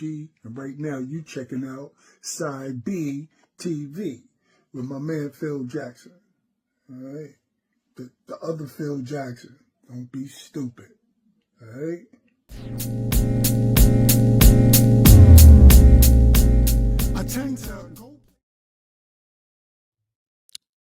G, and right now you checking out Side B TV with my man Phil Jackson. All right, the other Phil Jackson. Don't be stupid. All right. I tend to go.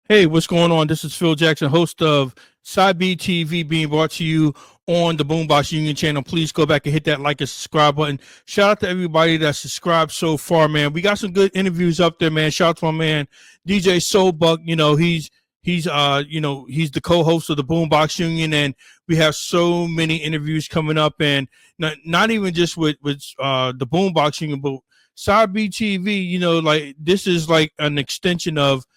Hey, what's going on? This is Phil Jackson, host of Side B TV, being brought to you on the Boombox Union channel. Please go back and hit that like and subscribe button. Shout out to everybody that subscribed so far, man. We got some good interviews up there, man. Shout out to my man DJ Soulbuck. You know, he's the co-host of the Boombox Union, and we have so many interviews coming up, and not even just with the Boombox Union, but Side B TV. You know, like this is like an extension of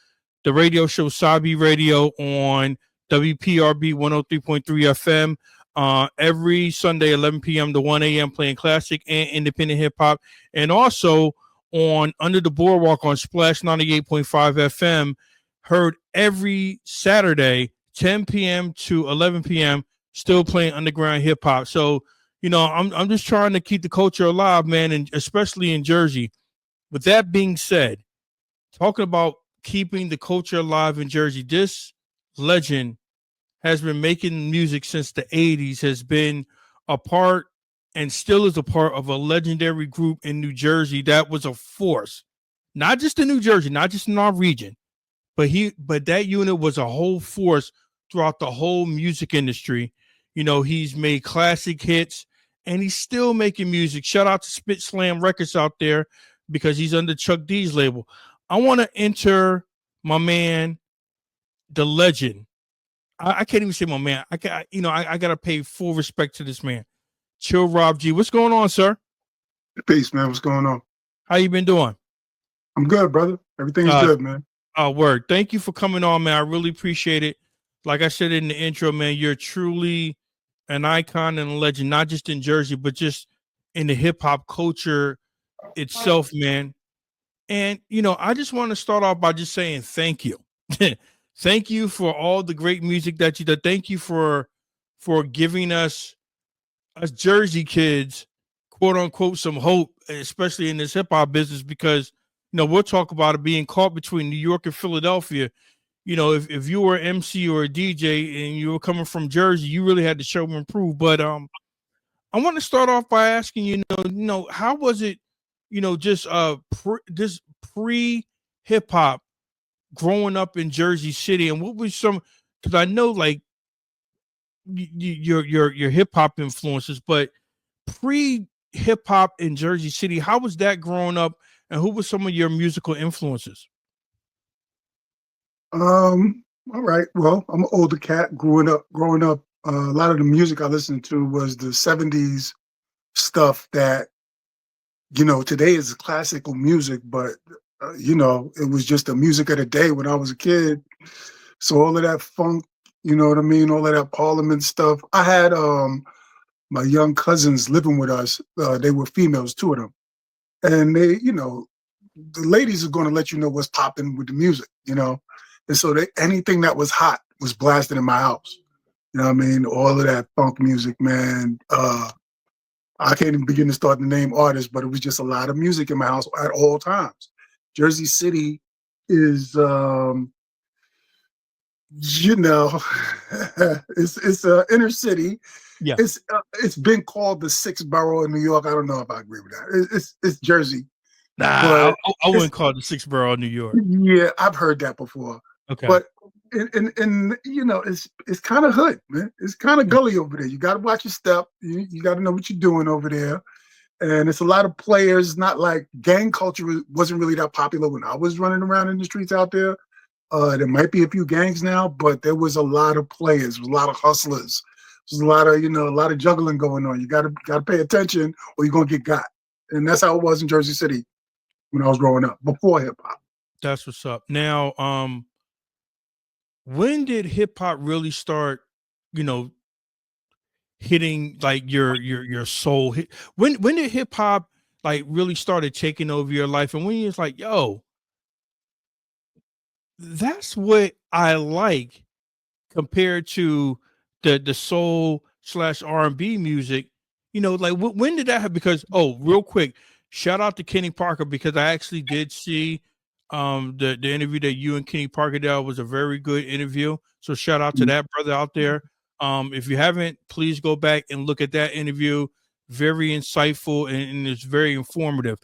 the radio show Sabi Radio on WPRB 103.3 FM every Sunday, 11 p.m. to 1 a.m. playing classic and independent hip hop. And also on Under the Boardwalk on Splash 98.5 FM, heard every Saturday, 10 p.m. to 11 p.m., still playing underground hip hop. So, you know, I'm just trying to keep the culture alive, man, and especially in Jersey. With that being said, talking about keeping the culture alive in Jersey, this legend has been making music since the 80s, has been a part and still is a part of a legendary group in New Jersey that was a force, not just in New Jersey, not just in our region, but that unit was a whole force throughout the whole music industry. You know, he's made classic hits and he's still making music. Shout out to SPITSLAM Records out there because he's under Chuck D's label. I want to enter my man, the legend. I can't even say my man. I got to pay full respect to this man. Chill Rob G. What's going on, sir? Peace, man. What's going on? How you been doing? I'm good, brother. Everything's good, man. Word. Thank you for coming on, man. I really appreciate it. Like I said in the intro, man, you're truly an icon and a legend, not just in Jersey, but just in the hip hop culture itself, man. And, you know, I just want to start off by just saying thank you. Thank you for all the great music that you did. Thank you for giving us Jersey kids, quote unquote, some hope, especially in this hip hop business, because, you know, we'll talk about it being caught between New York and Philadelphia. You know, if you were an MC or a DJ and you were coming from Jersey, you really had to show and prove. But I want to start off by asking, you know, how was it, you know, just this pre hip hop growing up in Jersey City, and what was some? Because I know like your hip hop influences, but pre hip hop in Jersey City, how was that growing up, and who were some of your musical influences? All right. Well, I'm an older cat. Growing up, a lot of the music I listened to was the '70s stuff that, you know, today is classical music, but you know, it was just the music of the day when I was a kid. So all of that funk, you know what I mean, all of that Parliament stuff. I had my young cousins living with us. They were females, two of them, and they, you know, the ladies are going to let you know what's popping with the music, you know, and so anything that was hot was blasted in my house. You know what I mean? All of that funk music, man. I can't even begin to start to name artists, but it was just a lot of music in my house at all times. Jersey City is, you know, it's inner city. Yeah, it's been called the sixth borough of New York. I don't know if I agree with that. It's Jersey. Nah, I wouldn't call it the sixth borough of New York. Yeah, I've heard that before. Okay, but and you know, it's kind of hood, man. It's kind of gully over there. You got to watch your step. You got to know what you're doing over there. And it's a lot of players. Not like gang culture wasn't really that popular when I was running around in the streets out there. There might be a few gangs now, but there was a lot of players, a lot of hustlers. There's a lot of, you know, a lot of juggling going on. You got to pay attention or you're going to get got. And that's how it was in Jersey City when I was growing up, before hip hop. That's what's up. Now, when did hip hop really start, you know, hitting like your soul? When did hip hop like really started taking over your life, and when you was like, yo, that's what I like compared to the soul / R&B music, you know, like when did that happen? Because real quick, shout out to Kenny Parker, because I actually did see the interview that you and Kenny Parker did. Was a very good interview. So shout out to that brother out there. If you haven't, please go back and look at that interview. Very insightful, and it's very informative.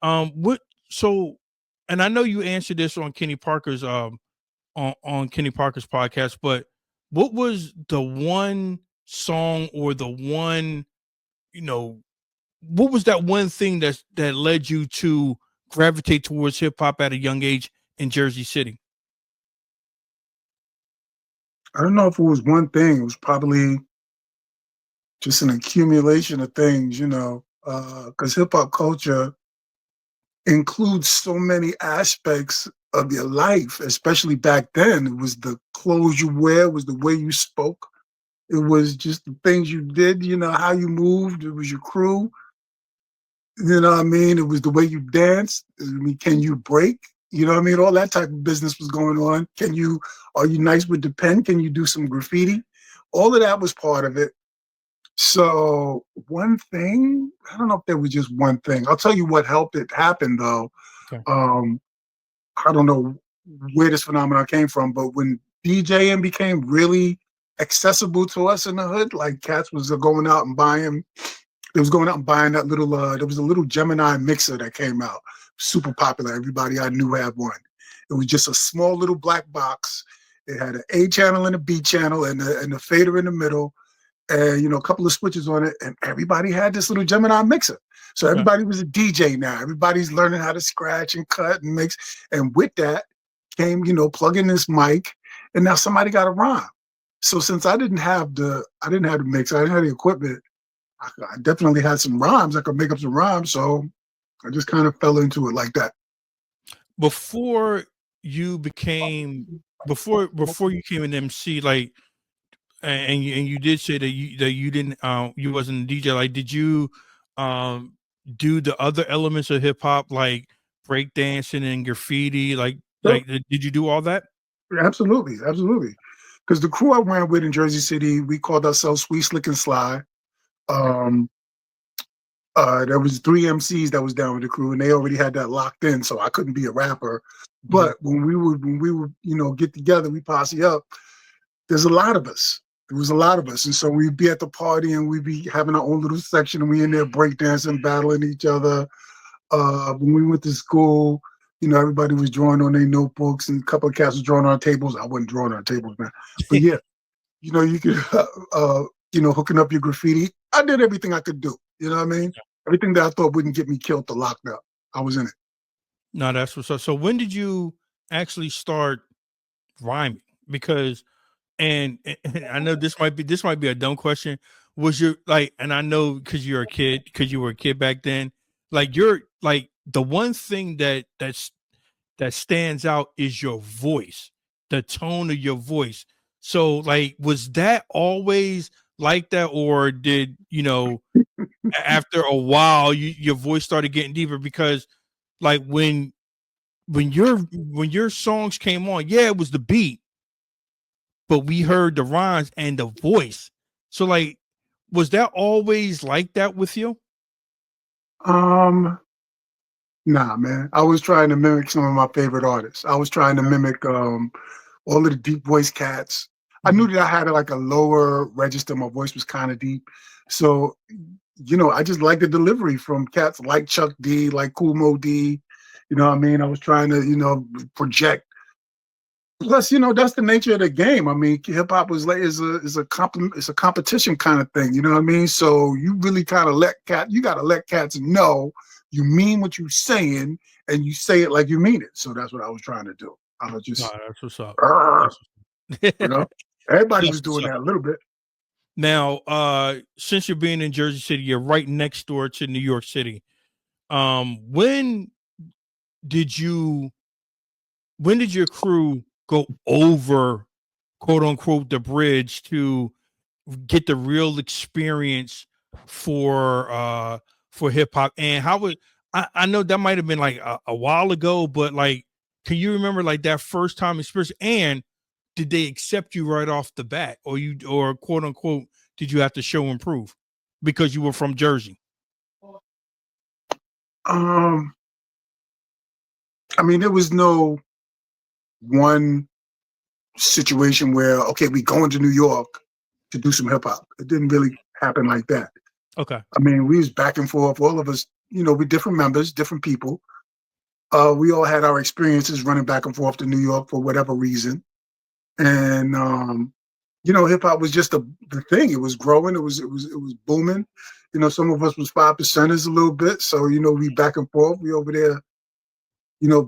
What so and I know you answered this on Kenny Parker's on Kenny Parker's podcast, but what was the one song or the one, you know, what was that one thing that led you to gravitate towards hip hop at a young age in Jersey City? I don't know if it was one thing. It was probably just an accumulation of things, because hip hop culture includes so many aspects of your life, especially back then. It was the clothes you wear, it was the way you spoke, it was just the things you did, how you moved, it was your crew. You know what I mean? It was the way you danced. I mean, can you break? You know what I mean? All that type of business was going on. Are you nice with the pen? Can you do some graffiti? All of that was part of it. So one thing, I don't know if there was just one thing. I'll tell you what helped it happen though. Okay. I don't know where this phenomenon came from, but when DJing became really accessible to us in the hood, like cats was going out and buying. It was going out and buying that little, there was a little Gemini mixer that came out, super popular. Everybody I knew had one. It was just a small little black box. It had an A channel and a B channel and a fader in the middle, and a couple of switches on it. And everybody had this little Gemini mixer. So everybody was a DJ now. Everybody's learning how to scratch and cut and mix. And with that came, plug in this mic, and now somebody got a rhyme. So since I didn't have the mixer, I didn't have the equipment, I definitely had some rhymes. I could make up some rhymes, so I just kind of fell into it like that. Before you became before you came an MC, like, and you did say that you didn't you wasn't a DJ. Like, did you do the other elements of hip hop, like breakdancing and graffiti? So, did you do all that? absolutely, absolutely. Because the crew I ran with in Jersey City, we called ourselves Sweet, Slick, and Sly. There was 3 MCs that was down with the crew, and they already had that locked in, so I couldn't be a rapper. But when we would, get together, we posse up. There's a lot of us. There was a lot of us, and so we'd be at the party, and we'd be having our own little section, and we in there breakdancing, battling each other. When we went to school, everybody was drawing on their notebooks, and a couple of cats was drawing on tables. I wasn't drawing on tables, man. But yeah, you could, hooking up your graffiti. I did everything I could do. You know what I mean? Yeah. Everything that I thought wouldn't get me killed or locked up, I was in it. No, that's what's up. So when did you actually start rhyming? Because and I know this might be a dumb question. Was your like, and I know because you were a kid back then. Like, you're like, the one thing that stands out is your voice, the tone of your voice. So, like, was that always like that, or did after a while your voice started getting deeper? Because, like, when your songs came on, yeah, it was the beat, but we heard the rhymes and the voice. So, like, was that always like that with you? Um, nah, man. I was trying to mimic some of my favorite artists. I was trying to mimic all of the deep voice cats. I knew that I had like a lower register. My voice was kind of deep. So, I just like the delivery from cats like Chuck D, like Cool Mo D. You know what I mean? I was trying to, project. Plus, that's the nature of the game. I mean, hip hop is a competition kind of thing. You know what I mean? So you really kind of you got to let cats know you mean what you're saying, and you say it like you mean it. So that's what I was trying to do. I was No, just, that's what's up. "Arr," you That's know, everybody was what's doing up. that a little bit. Now, since you're being in Jersey City, you're right next door to New York City. When did you when did your crew go over, quote unquote, the bridge to get the real experience for hip hop? And how would I know that might have been like a while ago, but like, can you remember like that first time experience? And did they accept you right off the bat, or quote unquote, did you have to show and prove because you were from Jersey? Um, I mean, there was no one situation where, okay, we going to New York to do some hip hop. It didn't really happen like that. Okay. I mean, we was back and forth, all of us, we different members, different people. We all had our experiences running back and forth to New York for whatever reason. And hip hop was just the thing. It was growing. It was booming. Some of us was 5%ers a little bit. So, we back and forth. We over there,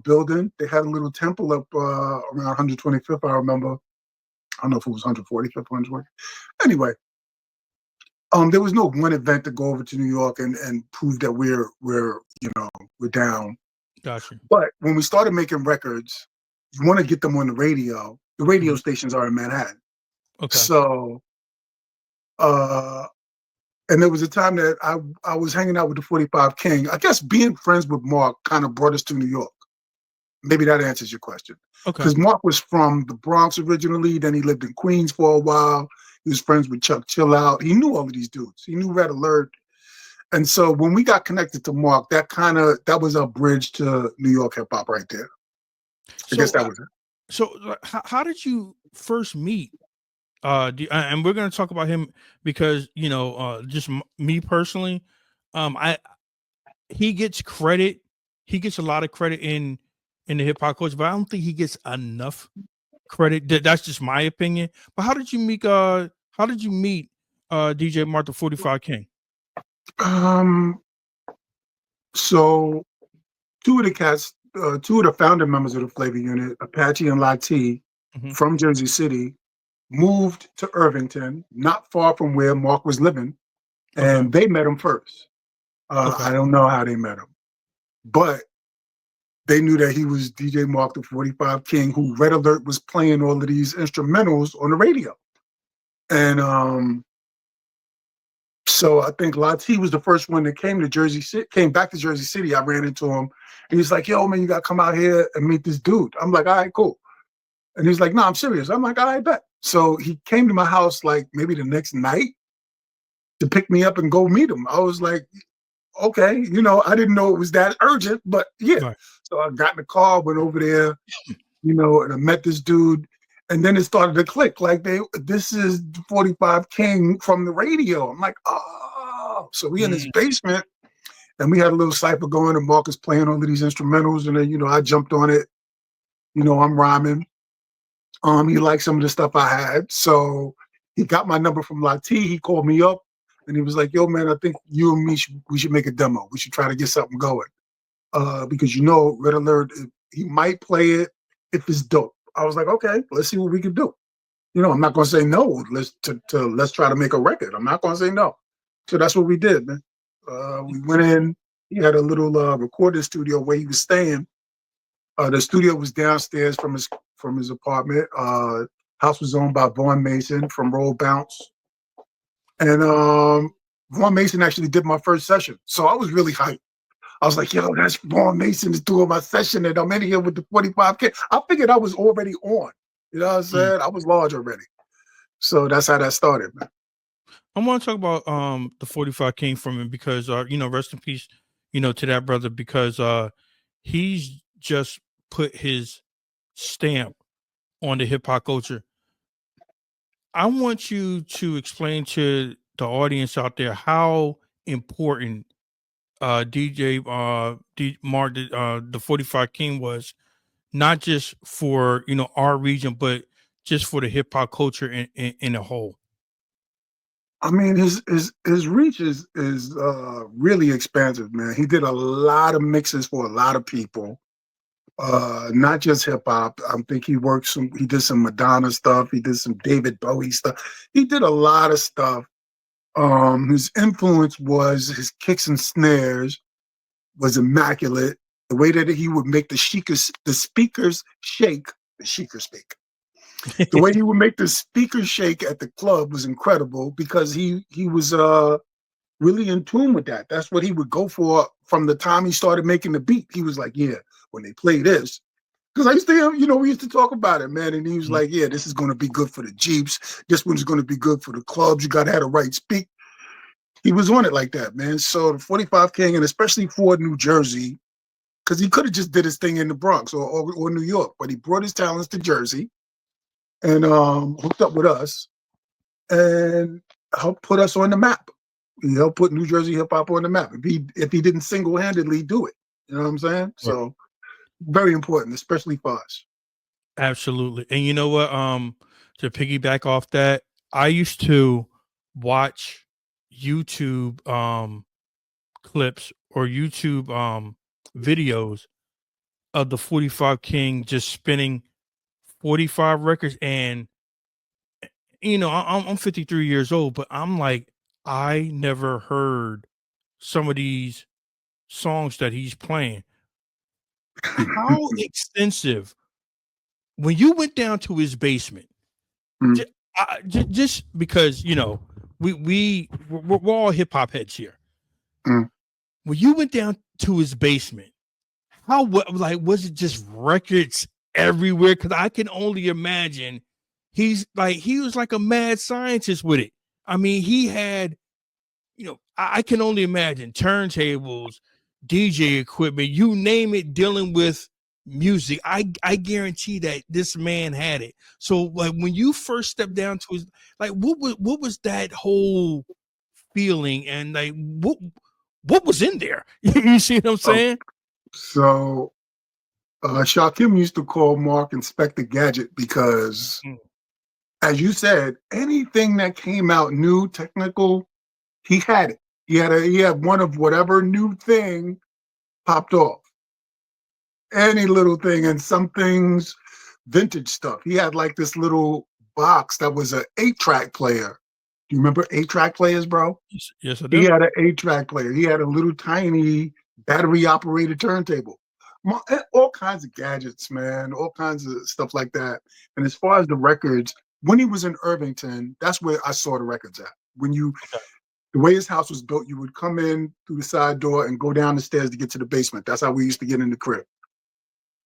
building. They had a little temple up around 125th, I remember. I don't know if it was 145th, 120th. Anyway, there was no one event to go over to New York and prove that we're down. Gotcha. But when we started making records, you want to get them on the radio. The radio stations are in Manhattan. Okay. So, and there was a time that I was hanging out with the 45 King. I guess being friends with Mark kind of brought us to New York. Maybe that answers your question. Okay. Because Mark was from the Bronx originally, then he lived in Queens for a while. He was friends with Chuck Chill Out. He knew all of these dudes. He knew Red Alert. And so when we got connected to Mark, that was our bridge to New York hip hop right there. I guess that was it. So how did you first meet? And we're going to talk about him because, just me personally, he gets credit. He gets a lot of credit in the hip hop culture, but I don't think he gets enough credit. That's just my opinion. But how did you meet DJ Mark the 45 King? So two of the founder members of the Flavor Unit, Apache and Lati, from Jersey City, moved to Irvington, not far from where Mark was living, and they met him first. I don't know how they met him, but they knew that he was DJ Mark the 45 King, who Red Alert was playing all of these instrumentals on the radio. And so I think Lati was the first one that came back to Jersey City. I ran into him, and he's like, "Yo, man, you gotta come out here and meet this dude." I'm like, "All right, cool." And he's like, "No, I'm serious." I'm like, "All right, bet." So he came to my house like maybe the next night to pick me up and go meet him. I was like, okay, I didn't know it was that urgent, but yeah. Right. So I got in the car, went over there, and I met this dude. And then it started to click. Like, this is 45 King from the radio. I'm like, oh. So we in his basement, and we had a little cipher going, and Marcus playing all of these instrumentals. And then, I jumped on it. I'm rhyming. He liked some of the stuff I had. So he got my number from Lati. He called me up, and he was like, "Yo, man, I think you and me, we should make a demo. We should try to get something going. Because Red Alert, he might play it if it's dope." I was like, "Okay, let's see what we can do." I'm not gonna say no. Let's try to make a record. I'm not gonna say no. So that's what we did, man. We went in. He had a little recording studio where he was staying. The studio was downstairs from his apartment. House was owned by Vaughn Mason from Roll Bounce. And Vaughn Mason actually did my first session. So I was really hyped. I was like, "Yo, that's Vaughn Mason is doing my session, and I'm in here with the 45K. I figured I was already on. You know what I'm saying? I was large already. So that's how that started, man. I want to talk about the 45 King from him because rest in peace, to that brother, because he's just put his stamp on the hip hop culture. I want you to explain to the audience out there how important DJ Mark the 45 King was, not just for our region, but just for the hip hop culture in a whole. I mean, his reach is really expansive, man. He did a lot of mixes for a lot of people, not just hip hop. I think he did some Madonna stuff. He did some David Bowie stuff. He did a lot of stuff. His influence was his kicks and snares was immaculate. The way that he would make the speakers shake, the shaker speak. The way he would make the speakers shake at the club was incredible because he was really in tune with that. That's what he would go for from the time he started making the beat. He was like, "Yeah, when they play this," because I used to, we used to talk about it, man. And he was like, "Yeah, this is going to be good for the Jeeps. This one's going to be good for the clubs. You got to have the right speak." He was on it like that, man. So the 45 King, and especially for New Jersey, because he could have just did his thing in the Bronx or New York, but he brought his talents to Jersey and hooked up with us and helped put us on the map. He helped put New Jersey hip hop on the map. If he didn't single handedly do it, you know what I'm saying? Right. So very important, especially for us. Absolutely. And you know what? To piggyback off that, I used to watch YouTube clips or YouTube videos of the 45 King just spinning 45 records. And I'm 53 years old, but I'm like, I never heard some of these songs that he's playing. How extensive when you went down to his basement, Mm, just because we're all hip hop heads here. mm. When you went down to his basement, was it just records everywhere? Because I can only imagine he was like a mad scientist with it. I mean, he had I can only imagine turntables, DJ equipment, you name it, dealing with music. I guarantee that this man had it. So like when you first stepped down to his like what was that whole feeling and like what was in there? You see what I'm Oh, saying? so Shakim used to call Mark Inspector Gadget because, Mm, as you said, anything that came out new, technical, he had it. He had one of whatever new thing popped off. Any little thing, and some things vintage stuff. He had like this little box that was an 8-track player. Do you remember 8-track players, bro? yes, I He do. had an 8-track player. He had a little tiny battery operated turntable. All kinds of gadgets, man, all kinds of stuff like that. And as far as the records, when he was in Irvington, that's where I saw the records at. Okay. The way his house was built, you would come in through the side door and go down the stairs to get to the basement. That's how we used to get in the crib.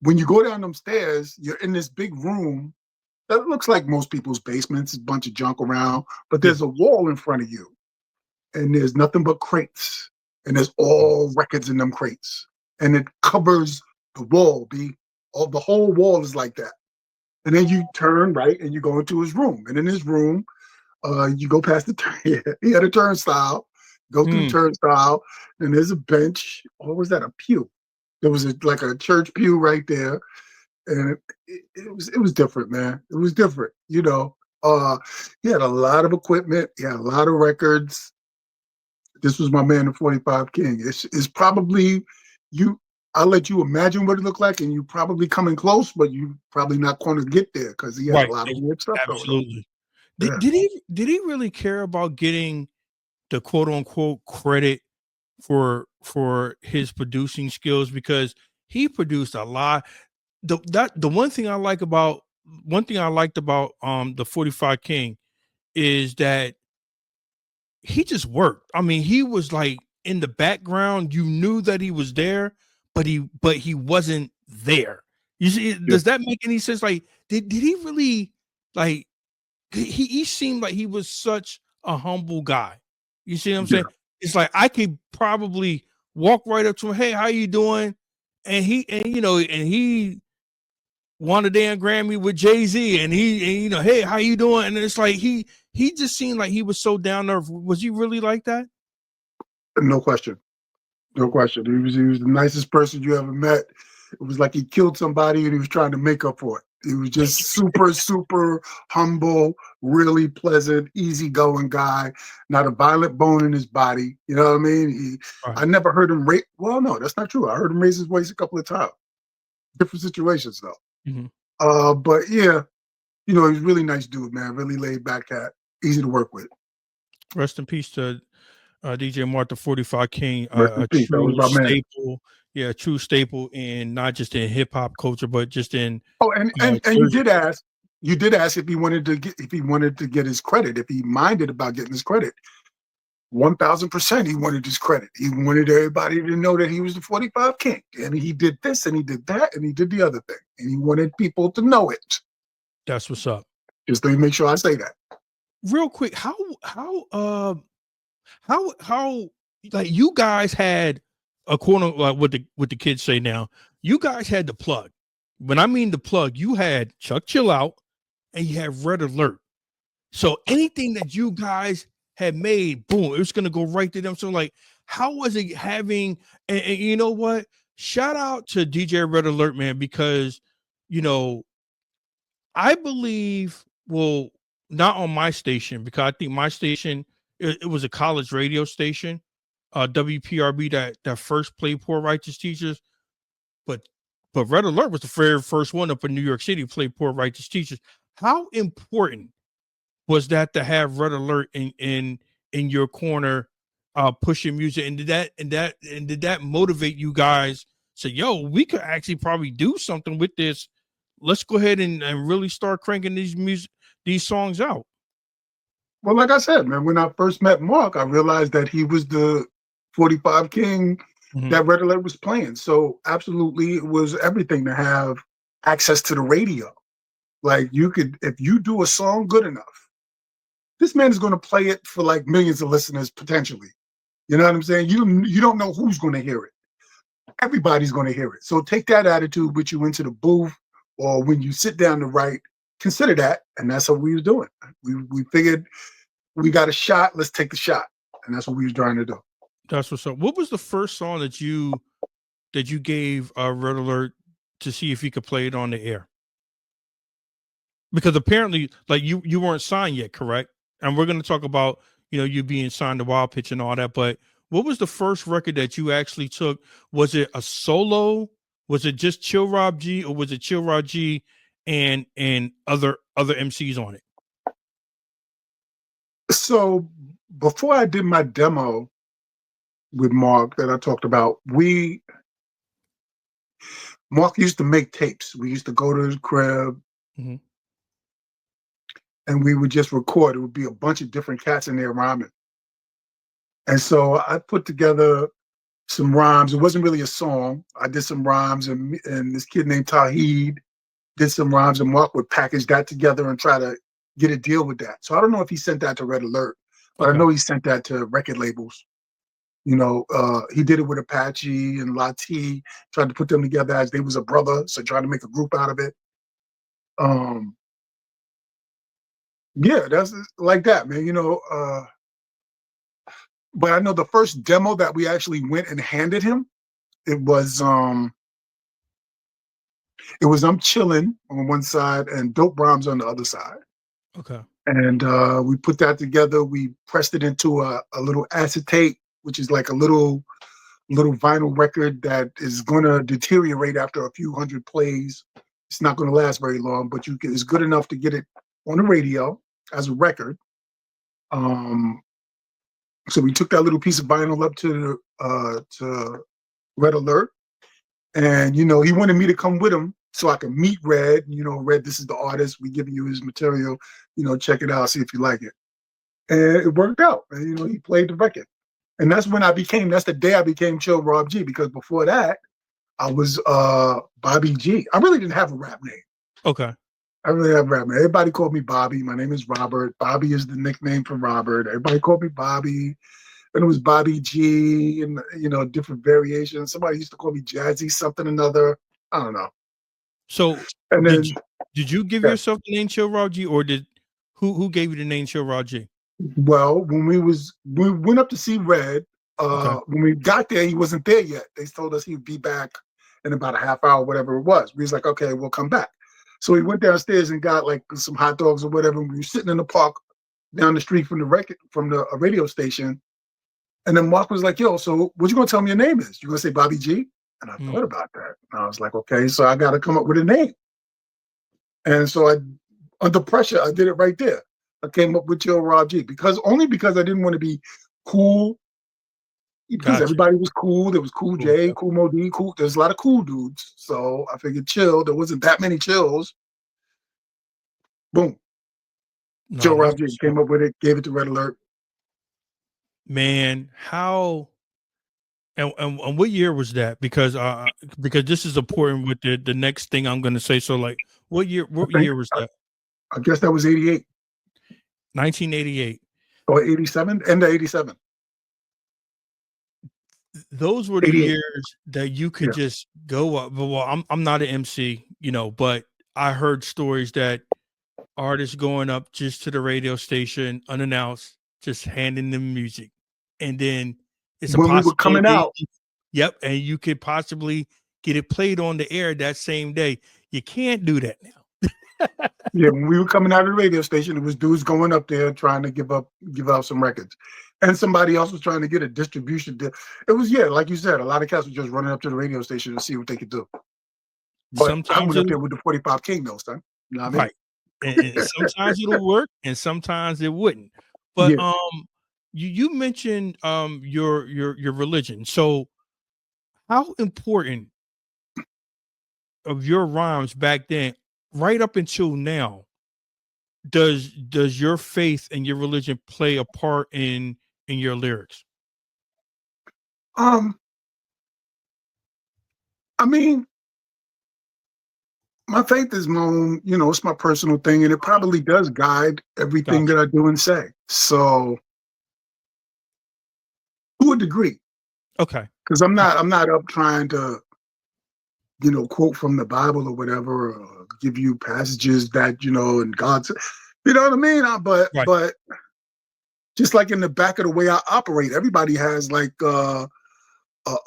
When you go down them stairs, you're in this big room that looks like most people's basements, a bunch of junk around, but Yeah. there's a wall in front of you, and there's nothing but crates, and there's all records in them crates, and it covers the wall. The whole wall is like that, and then you turn right and you go into his room, and in his room, you go past the he had a turnstile, go through the Mm, turnstile, and there's a bench. Or was that a pew? There was like a church pew right there, and it was different, man. It was different, you know. He had a lot of equipment. He had a lot of records. This was my man, the 45 King. It's probably you. I'll let you imagine what it looked like, and you probably coming close, but you probably not going to get there because he had a right. lot of weird stuff going on. Absolutely. Yeah, Did he really care about getting the quote unquote credit for his producing skills? Because he produced a lot. The one thing I liked about the 45 King is that he just worked. I mean, he was like in the background. You knew that he was there, but he wasn't there. You see, yeah, does that make any sense? Like, did he really like he seemed like he was such a humble guy. You see what I'm saying? yeah. It's like I could probably walk right up to him, hey, how you doing? And he won a damn Grammy with Jay-Z, and hey, how you doing? And it's like he just seemed like he was so down there. Was he really like that? No question. No question. He was the nicest person you ever met. It was like he killed somebody and he was trying to make up for it. He was just super, super humble, really pleasant, easygoing guy, not a violent bone in his body. You know what I mean? I Right. never heard him raise. Well, no, that's not true. I heard him raise his voice a couple of times. Different situations though. Mhm. But yeah, he's a really nice dude, man. Really laid back cat, easy to work with. Rest in peace to DJ Martha 45 King, Rest in a peace. That was true my man. staple, yeah, a true staple in not just in hip hop culture, but just in Oh, and you Jersey. did ask if he wanted to get his credit, if he minded about getting his credit. 1,000% he wanted his credit. He wanted everybody to know that he was the 45 King. And he did this and he did that and he did the other thing. And he wanted people to know it. That's what's up. Just let me make sure I say that. Real quick, how How like you guys had a corner like what the kids say now. You guys had the plug. When I mean the plug, you had Chuck Chill Out and you had Red Alert. So anything that you guys had made, boom, it was gonna go right to them. So like, how was it having? And you know what? Shout out to DJ Red Alert, man, because you know I believe, well, not on my station because I think my station it was a college radio station, WPRB that first played Poor Righteous Teachers, but Red Alert was the very first one up in New York City to play Poor Righteous Teachers. How important was that to have Red Alert in your corner, pushing music, and did that motivate you guys? Say, yo, we could actually probably do something with this. Let's go ahead and really start cranking these songs out. Well, like I said, man, when I first met Mark, I realized that he was the 45 King Mhm. that Red Alert was playing. So absolutely, it was everything to have access to the radio. Like you could, if you do a song good enough, this man is going to play it for like millions of listeners potentially. You know what I'm saying? You don't know who's going to hear it. Everybody's going to hear it. So take that attitude with you into the booth, or when you sit down to write, consider that, and that's what we was doing. We figured we got a shot. Let's take the shot, and that's what we was trying to do. That's what's up. What was the first song that you gave Red Alert to see if he could play it on the air? Because apparently, like you weren't signed yet, correct? And we're going to talk about you being signed to Wild Pitch and all that. But what was the first record that you actually took? Was it a solo? Was it just Chill Rob G, or was it Chill Rob G and other MCs on it? So before I did my demo with Mark that I talked about, Mark used to make tapes. We used to go to his crib, Mm-hmm. and we would just record. It would be a bunch of different cats in there rhyming. And so I put together some rhymes. It wasn't really a song. I did some rhymes, and this kid named Tawheed did some rhymes, and Mark would package that together and try to get a deal with that. So I don't know if he sent that to Red Alert, but I Okay. know he sent that to record labels. He did it with Apache and Lati, tried to put them together as they was a brother, so trying to make a group out of it. Um, yeah, that's like that, man. But I know the first demo that we actually went and handed him, it was I'm chilling on one side and Dope Rhymes on the other side. Okay. And we put that together. We pressed it into a little acetate, which is like a little vinyl record that is going to deteriorate after a few hundred plays. It's not going to last very long, but it's good enough to get it on the radio as a record. So we took that little piece of vinyl up to Red Alert, and he wanted me to come with him so I could meet Red. Red, this is the artist. We giving you his material. Check it out, see if you like it. And it worked out. And, he played the record. And that's when that's the day I became Chill Rob G, because before that, I was Bobby G. I really didn't have a rap name. Okay. I really have a rap name. Everybody called me Bobby. My name is Robert. Bobby is the nickname for Robert. Everybody called me Bobby. And it was Bobby G and, different variations. Somebody used to call me Jazzy something another. I don't know. So And did then, you did you give yeah. yourself the name Chill Rob G, or did who gave you the name Chill Rob G? Well, when we went up to see Red, Okay. when we got there, he wasn't there yet. They told us he would be back in about a half hour, whatever it was. We was like, okay, we'll come back. So we went downstairs and got like some hot dogs or whatever. We were sitting in the park down the street from the radio station. And then Mark was like, yo, so what you gonna tell me your name is? You gonna say Bobby G? And I thought about that. And I was like, okay, so I gotta come up with a name. And so under pressure, I did it right there. I came up with Chill Rob G because I didn't want to be cool, because Gotcha. everybody was cool. There was Cool Cool. J, Cool Mo D, cool. There's a lot of cool dudes. So I figured Chill. There wasn't that many Chills. Boom. No, Chill that's Rob G what's up. came up with it, gave it to Red Alert. Man, how and what year was that? Because this is important with the next thing I'm gonna say. So like what I think year was that? I guess that was 88 1988. or 87, end of 87. those were the 88. years that you could Yeah. just go up. Well, I'm not an MC, but I heard stories that artists going up just to the radio station unannounced, just handing them music, and then it's a When we were coming possibility. out, Yep, and you could possibly get it played on the air that same day. You can't do that now. yeah, when we were coming out of the radio station, it was dudes going up there trying to give out some records. And somebody else was trying to get a distribution deal. It was, yeah, like you said, a lot of cats were just running up to the radio station to see what they could do. But I Sometimes went up it'll there with the 45 King though, son. You know what I mean? right, and sometimes it'll work, and sometimes it wouldn't. But Yeah. you mentioned your religion. So how important of your rhymes back then, right up until now, does your faith and your religion play a part in your lyrics? Um, I mean, my faith is my own, it's my personal thing, and it probably does guide everything Gotcha. that I do and say. So to a degree, Okay. because I'm not up trying to, quote from the Bible or whatever, or give you passages that, and God's, you know what I mean? Right. But just like in the back of the way I operate, everybody has like a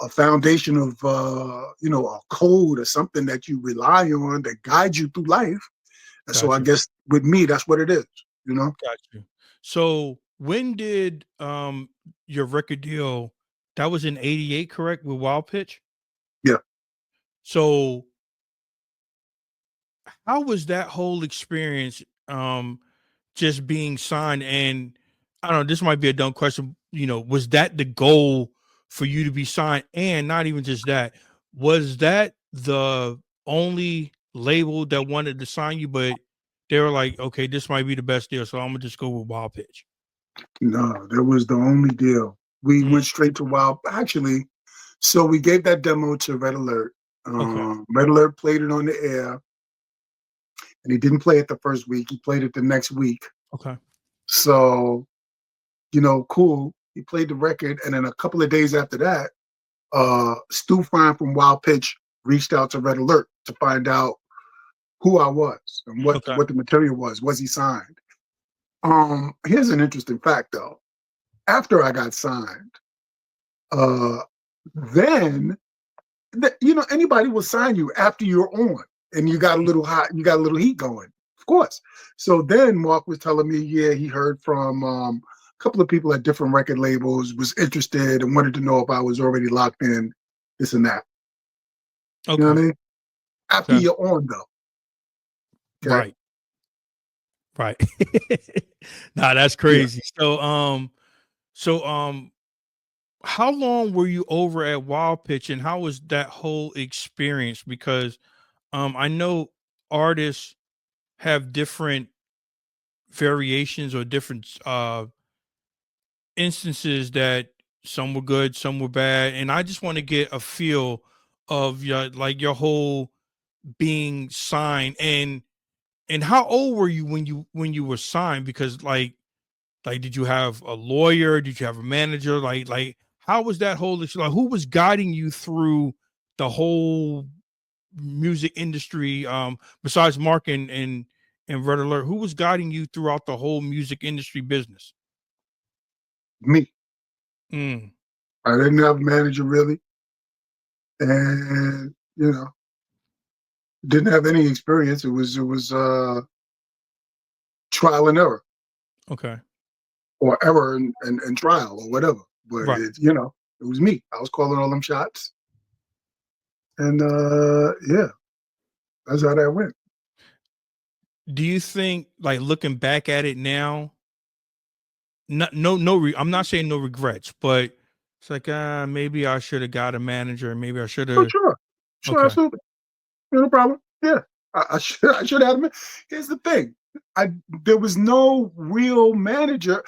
foundation of, a code or something that you rely on that guides you through life. And so I Gotcha. guess with me, that's what it is, you know? Gotcha. So when did your record deal, that was in 88, correct? With Wild Pitch? Yeah. So how was that whole experience just being signed? And I don't know, this might be a dumb question, was that the goal for you to be signed? And not even just that, was that the only label that wanted to sign you, but they were like, okay, this might be the best deal, so I'm gonna just go with Wild Pitch? No, that was the only deal. We Mm, went straight to Wild. Actually, so we gave that demo to Red Alert. okay. Red Alert played it on the air, and he didn't play it the first week. He played it the next week. Okay. So, cool. He played the record, and then a couple of days after that, Stu Fine from Wild Pitch reached out to Red Alert to find out who I was and Okay. what the material was. Was he signed? Here's an interesting fact though. After I got signed, uh, then anybody will sign you after you're on and you got a little hot, you got a little heat going, of course. So then Mark was telling me, yeah, he heard from a couple of people at different record labels, was interested and wanted to know if I was already locked in, this and that. You know Okay. what I mean? After Okay. you're on though. Okay. Right. Right. Nah, that's Yeah. crazy. So how long were you over at Wild Pitch, and how was that whole experience? Because I know artists have different variations or different instances that some were good, some were bad, and I just want to get a feel of your whole being signed. And how old were you when you were signed? Because did you have a lawyer? Did you have a manager? How was that whole like, who was guiding you through the whole music industry? Besides Mark and Red Alert, who was guiding you throughout the whole music industry business? Me. Mm, I didn't have a manager really. And, didn't have any experience. It was trial and error. okay. Or error and trial or whatever. But Right. it was me. I was calling all them shots. And yeah, that's how that went. Do you think, like, looking back at it now, I'm not saying no regrets, but it's like, maybe I should have got a manager, maybe I should Oh, have. sure. Sure, Okay. absolutely. No problem. Yeah. I should have him. Here's the thing. I There was no real manager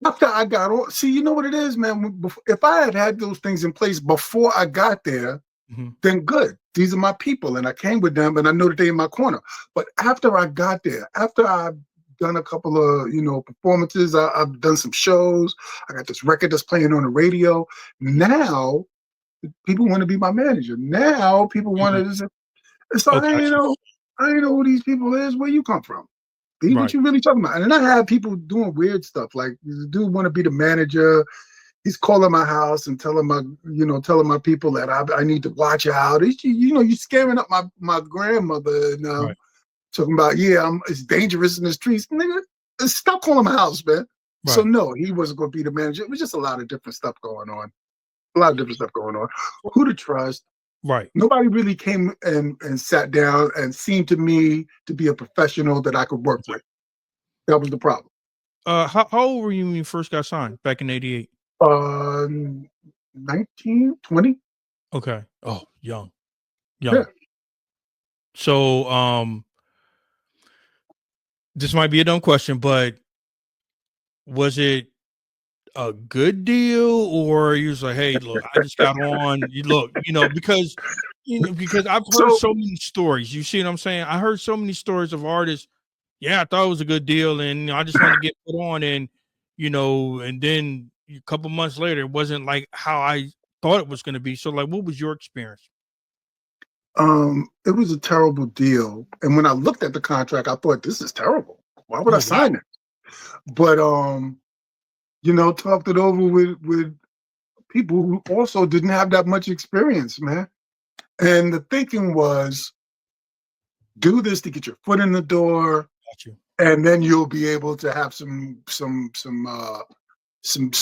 after I got on. See, you know what it is, man. If I had had those things in place before I got there, Mhm. then good. These are my people, and I came with them, and I know that they're in my corner. But after I got there, after I done a couple of, performances. I've done some shows. I got this record that's playing on the radio. Now people want to be my manager. Now people want Mhm. to. So Okay, I see. I ain't know who these people is. Where you come from? Be what Right, you really talking about. And then I have people doing weird stuff. Like the dude want to be the manager. He's calling my house and telling my people that I need to watch out. You're scaring up my grandmother and right, talking about, it's dangerous in the streets. Nigga, stop calling my house, man. So right, no, he wasn't going to be the manager. It was just a lot of different stuff going on. A lot of different stuff going on. Who to trust? right. Nobody really came and sat down and seemed to me to be a professional that I could work with. That was the problem. How old were you when you first got signed back in '88? 19, 20. Okay. Oh, young, Yeah. young. So, this might be a dumb question, but was it a good deal, or you was like, "Hey, look, I just got on." You look, because I've heard So so many stories. You see what I'm saying? I heard so many stories of artists. Yeah, I thought it was a good deal, and I just wanted to get put on, and and then a couple months later, it wasn't like how I thought it was going to be. So, like, what was your experience? it was a terrible deal. And when I looked at the contract, I thought, this is terrible. Why would I Oh wow! sign it? But talked it over with people who also didn't have that much experience, man. And the thinking was, do this to get your foot in the door, Got you. and then you'll be able to have some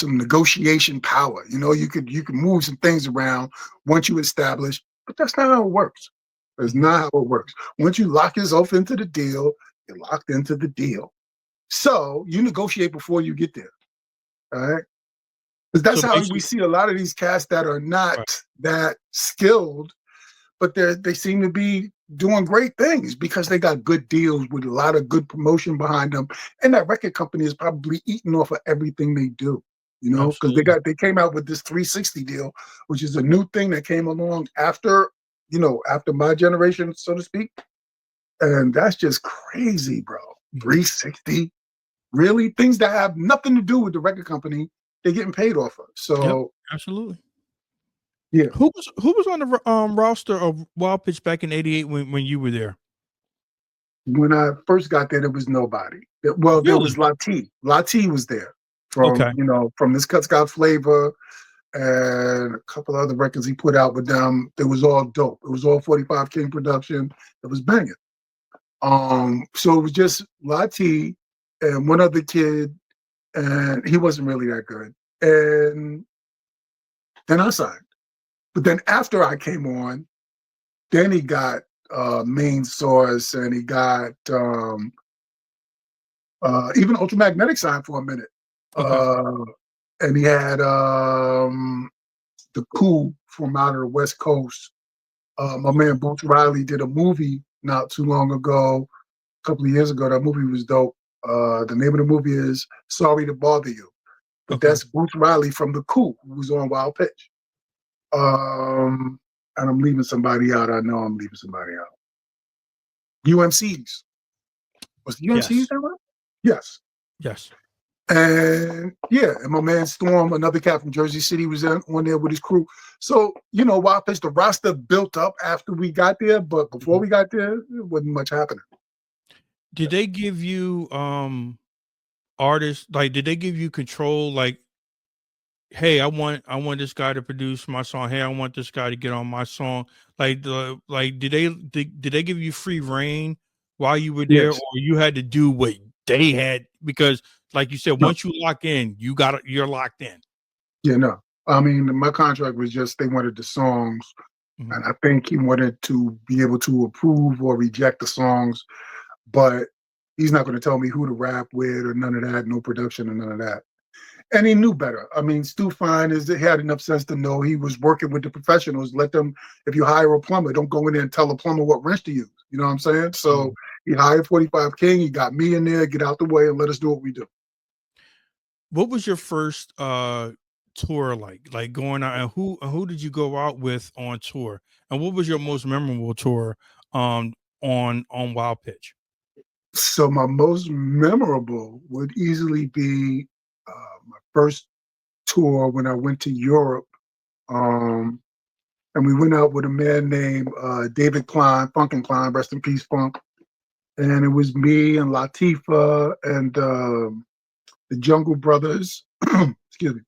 negotiation power. You can move some things around once you establish, but that's not how it works. That's Mhm. not how it works. Once you lock yourself into the deal, you're locked into the deal. So you negotiate before you get there. All right. Because that's So how we basically, see a lot of these cats that are not right. that skilled, but they seem to be doing great things because they got good deals with a lot of good promotion behind them, and that record company is probably eating off of everything they do. Because Absolutely. they came out with this 360 deal, which is a new thing that came along after my generation, so to speak, and that's just crazy, bro. Mhm. 360, really? Things that have nothing to do with the record company, they're getting paid off of. Yep. So Absolutely. yeah. Who was on the roster of Wild Pitch back in '88 when you were there? When I first got there, there was nobody. Well, there was Really? Lati. Lati was there from, Okay. from this Cut Scott Flavor and a couple other records he put out with them. It was all dope. It was all 45 King production. It was banging. So it was just Lati and one other kid, and he wasn't really that good. And then I signed. But then after I came on, then he got Main Source and he got even Ultramagnetic signed for a minute. Okay. Uh, and he had the Coup from out of the West Coast. My Okay. man Boots Riley did a movie not too long ago, a couple of years ago. That movie was dope. The name of the movie is Sorry to Bother You. But Okay. that's Boots Riley from the Coup, who was on Wild Pitch. And I'm leaving somebody out. I know I'm leaving somebody out. UMCs. Was the UMCs Yes. that one? Yes. Yes. And yeah, and my man Storm, another cat from Jersey City, was on there with his crew. So, Wild Pitch, the roster built up after we got there, but before Mhm. we got there, it wasn't much happening. Did they give you artists, like, did they give you control, like, hey, I want this guy to produce my song. Hey, I want this guy to get on my song. Like did they give you free reign while you were there, or Yes. you had to do what they had? Because like you said, No. once you lock in, you're locked in. Yeah, no. I mean, my contract was just they wanted the songs, Mhm. and I think he wanted to be able to approve or reject the songs, but he's not going to tell me who to rap with or none of that, no production or none of that. And he knew better. I mean, Stu Fine he had enough sense to know he was working with the professionals. Let them, if you hire a plumber, don't go in there and tell a plumber what wrench to use. You know what I'm saying? So Mhm. he hired 45 King. He got me in there, get out the way, and let us do what we do. What was your first tour like? Like going out, and who did you go out with on tour? And what was your most memorable tour on Wild Pitch? So my most memorable would easily be my first tour when I went to Europe. Um, and we went out with a man named David Klein, Funk and Klein, rest in peace, Funk. And it was me and Latifah and the Jungle Brothers. Excuse me.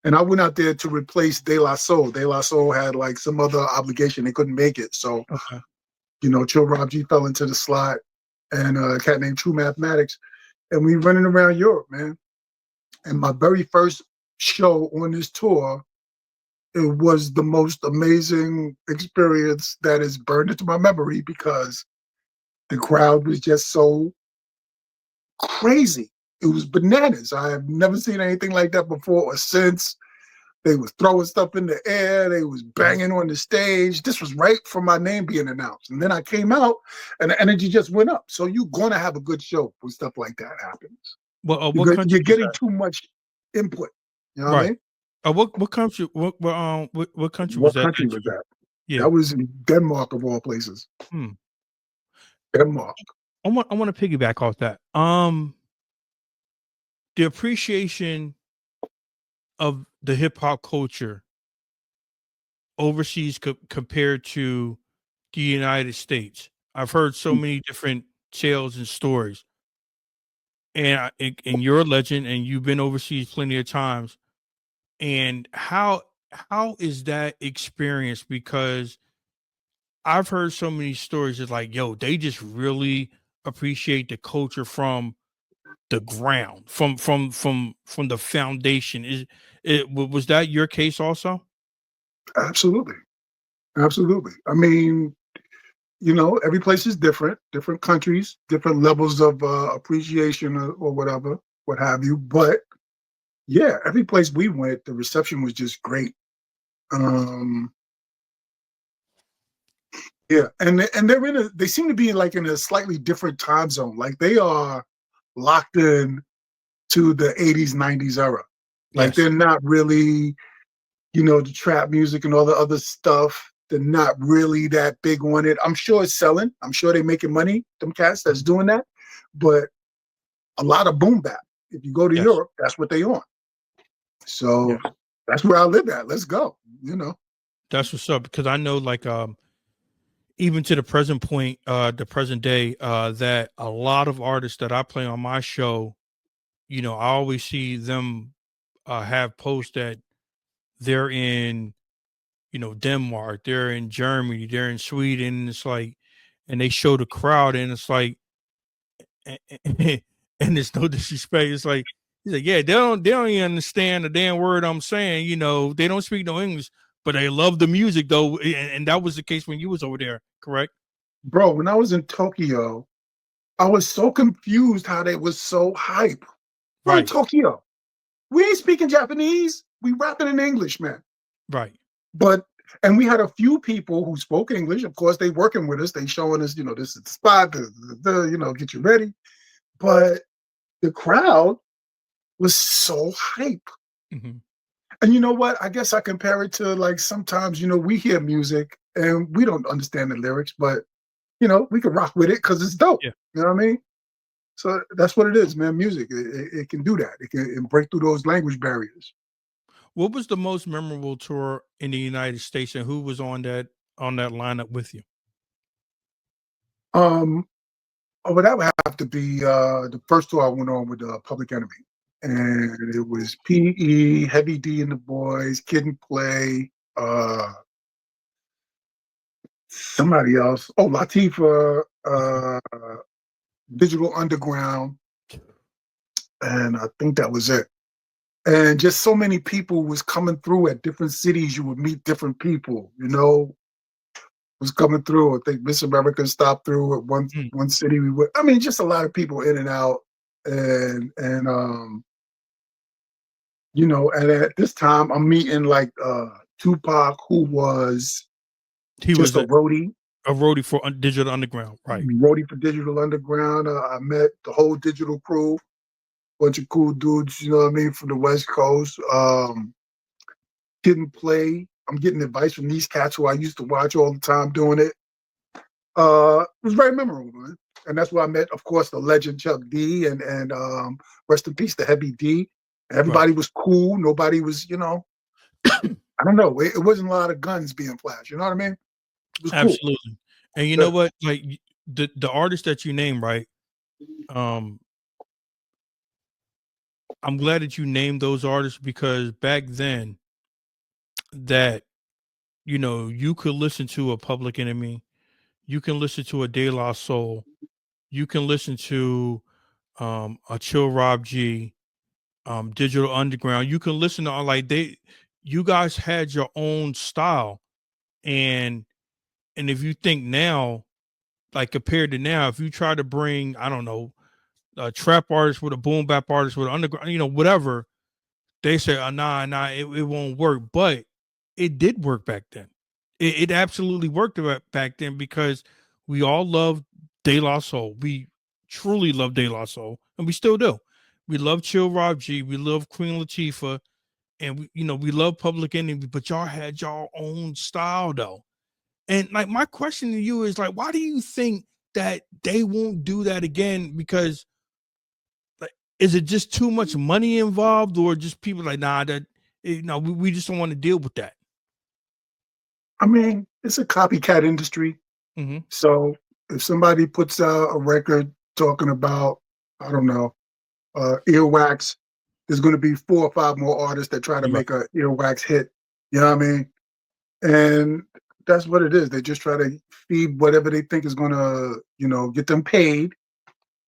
And I went out there to replace De La Soul. De La Soul had like some other obligation; they couldn't make it. So, Okay. Chill Rob G fell into the slot, and a cat named True Mathematics, and we running around Europe, man. And my very first show on this tour, it was the most amazing experience that is burned into my memory because the crowd was just so crazy. It was bananas. I have never seen anything like that before or since. They was throwing stuff in the air. They was banging on the stage. This was right from my name being announced. And then I came out and the energy just went up. So you're going to have a good show when stuff like that happens. Well, what country You're was getting that? too much input. You know what I Right. mean? What country? What country was What that? country was that? Yeah. That was in Denmark of all places. Hmm. Denmark. I want to piggyback off that. The appreciation of the hip hop culture overseas compared to the United States. I've heard so many different tales and stories, and you're a legend, and you've been overseas plenty of times. And how is that experience? Because I've heard so many stories. It's like, yo, they just really appreciate the culture from the ground, from the foundation. Was that your case also? Absolutely. Absolutely. I mean, every place is different, different countries, different levels of appreciation or whatever, what have you. But yeah, every place we went, the reception was just great. Um, yeah, and they seem to be like in a slightly different time zone. Like they are locked in to the 80s, 90s era. Like Yes. they're not really, the trap music and all the other stuff. They're not really that big on it. I'm sure it's selling. I'm sure they're making money, them cats that's doing that. But a lot of boom bap. If you go to Yes. Europe, that's what they on. So Yes. that's where I live at. Let's go. That's what's up, because I know, like, even to the present point, the present day, that a lot of artists that I play on my show, I always see them have posts that they're in, Denmark, they're in Germany, they're in Sweden. It's like, and they show the crowd, and it's like, and it's no disrespect. It's like, he's like, yeah, they don't even understand the damn word I'm saying. They don't speak no English, but they love the music though. And that was the case when you was over there, correct? Bro, when I was in Tokyo, I was so confused how they was so hype. We're in Right, Tokyo. We ain't speaking Japanese. We rapping in English, man. right. But and we had a few people who spoke English. Of course, they working with us. They showing us, this is the spot, get you ready. But the crowd was so hype. Hmm. And you know what? I guess I compare it to like sometimes, we hear music and we don't understand the lyrics, but we can rock with it because it's dope. Yeah. You know what I mean? So that's what it is, man. Music, it can do that. It can break through those language barriers. What was the most memorable tour in the United States, and who was on that lineup with you? Um, but that would have to be the first tour I went on with Public Enemy. And it was PE, Heavy D and the Boys, Kid and Play, somebody else. Oh, Latifah, Digital Underground, and I think that was it. And just so many people was coming through at different cities. You would meet different people, was coming through. I think Miss America stopped through at one Mm. one city. Just a lot of people in and out, and at this time I'm meeting like Tupac, who was He just was a roadie, a roadie for Digital Underground, right? roadie for Digital Underground. I met the whole Digital crew, bunch of cool dudes, you know what I mean, from the West Coast. Didn't play. I'm getting advice from these cats who I used to watch all the time doing it. It was very memorable, man. and that's where I met, of course, the legend Chuck D, and rest in peace, the Heavy D. Right. Everybody was cool. Nobody was, I don't know. It wasn't a lot of guns being flashed. You know what I mean? It was cool. Absolutely. And you know Yeah. what? Like the artist that you name, right? Um, I'm glad that you named those artists because back then that you could listen to a Public Enemy, you can listen to a De La Soul, you can listen to a Chill Rob G, Digital Underground. You can listen to you guys had your own style, and if you think now, like compared to now, if you try to bring, I don't know, a trap artist with a boom bap artist with an underground, whatever, they say, nah, it won't work. But it did work back then. It absolutely worked back then because we all loved De La Soul. We truly love De La Soul, and we still do. We love Chill Rob G. We love Queen Latifah, and we love Public Enemy. But y'all had y'all own style though. And like my question to you is like, why do you think that they won't do that again? Because like, is it just too much money involved, or just people like, nah, we just don't want to deal with that. I mean, it's a copycat industry. Hmm. So if somebody puts out a record talking about, I don't know, earwax, there's going to be 4 or 5 more artists that try to Right. make a earwax hit. You know what I mean? And that's what it is. They just try to feed whatever they think is going to, get them paid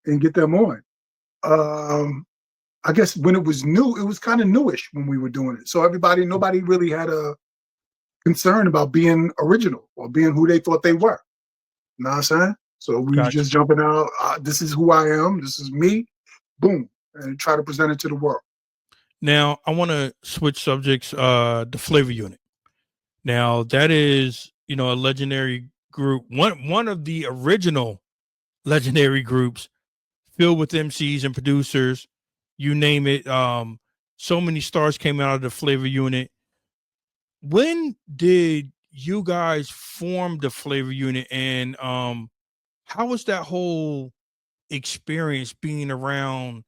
and get them on. Um, I guess when it was new, it was kind of newish when we were doing it. So nobody really had a concern about being original or being who they thought they were. You know what I'm saying? So we was Gotcha. just jumping out. This is who I am. This is me. Boom, and try to present it to the world. Now I want to switch subjects. The Flavor Unit. Now that is, a legendary group, one of the original legendary groups, filled with MCs and producers. You name it. So many stars came out of the Flavor Unit. When did you guys form the Flavor Unit, and how was that whole experience being around?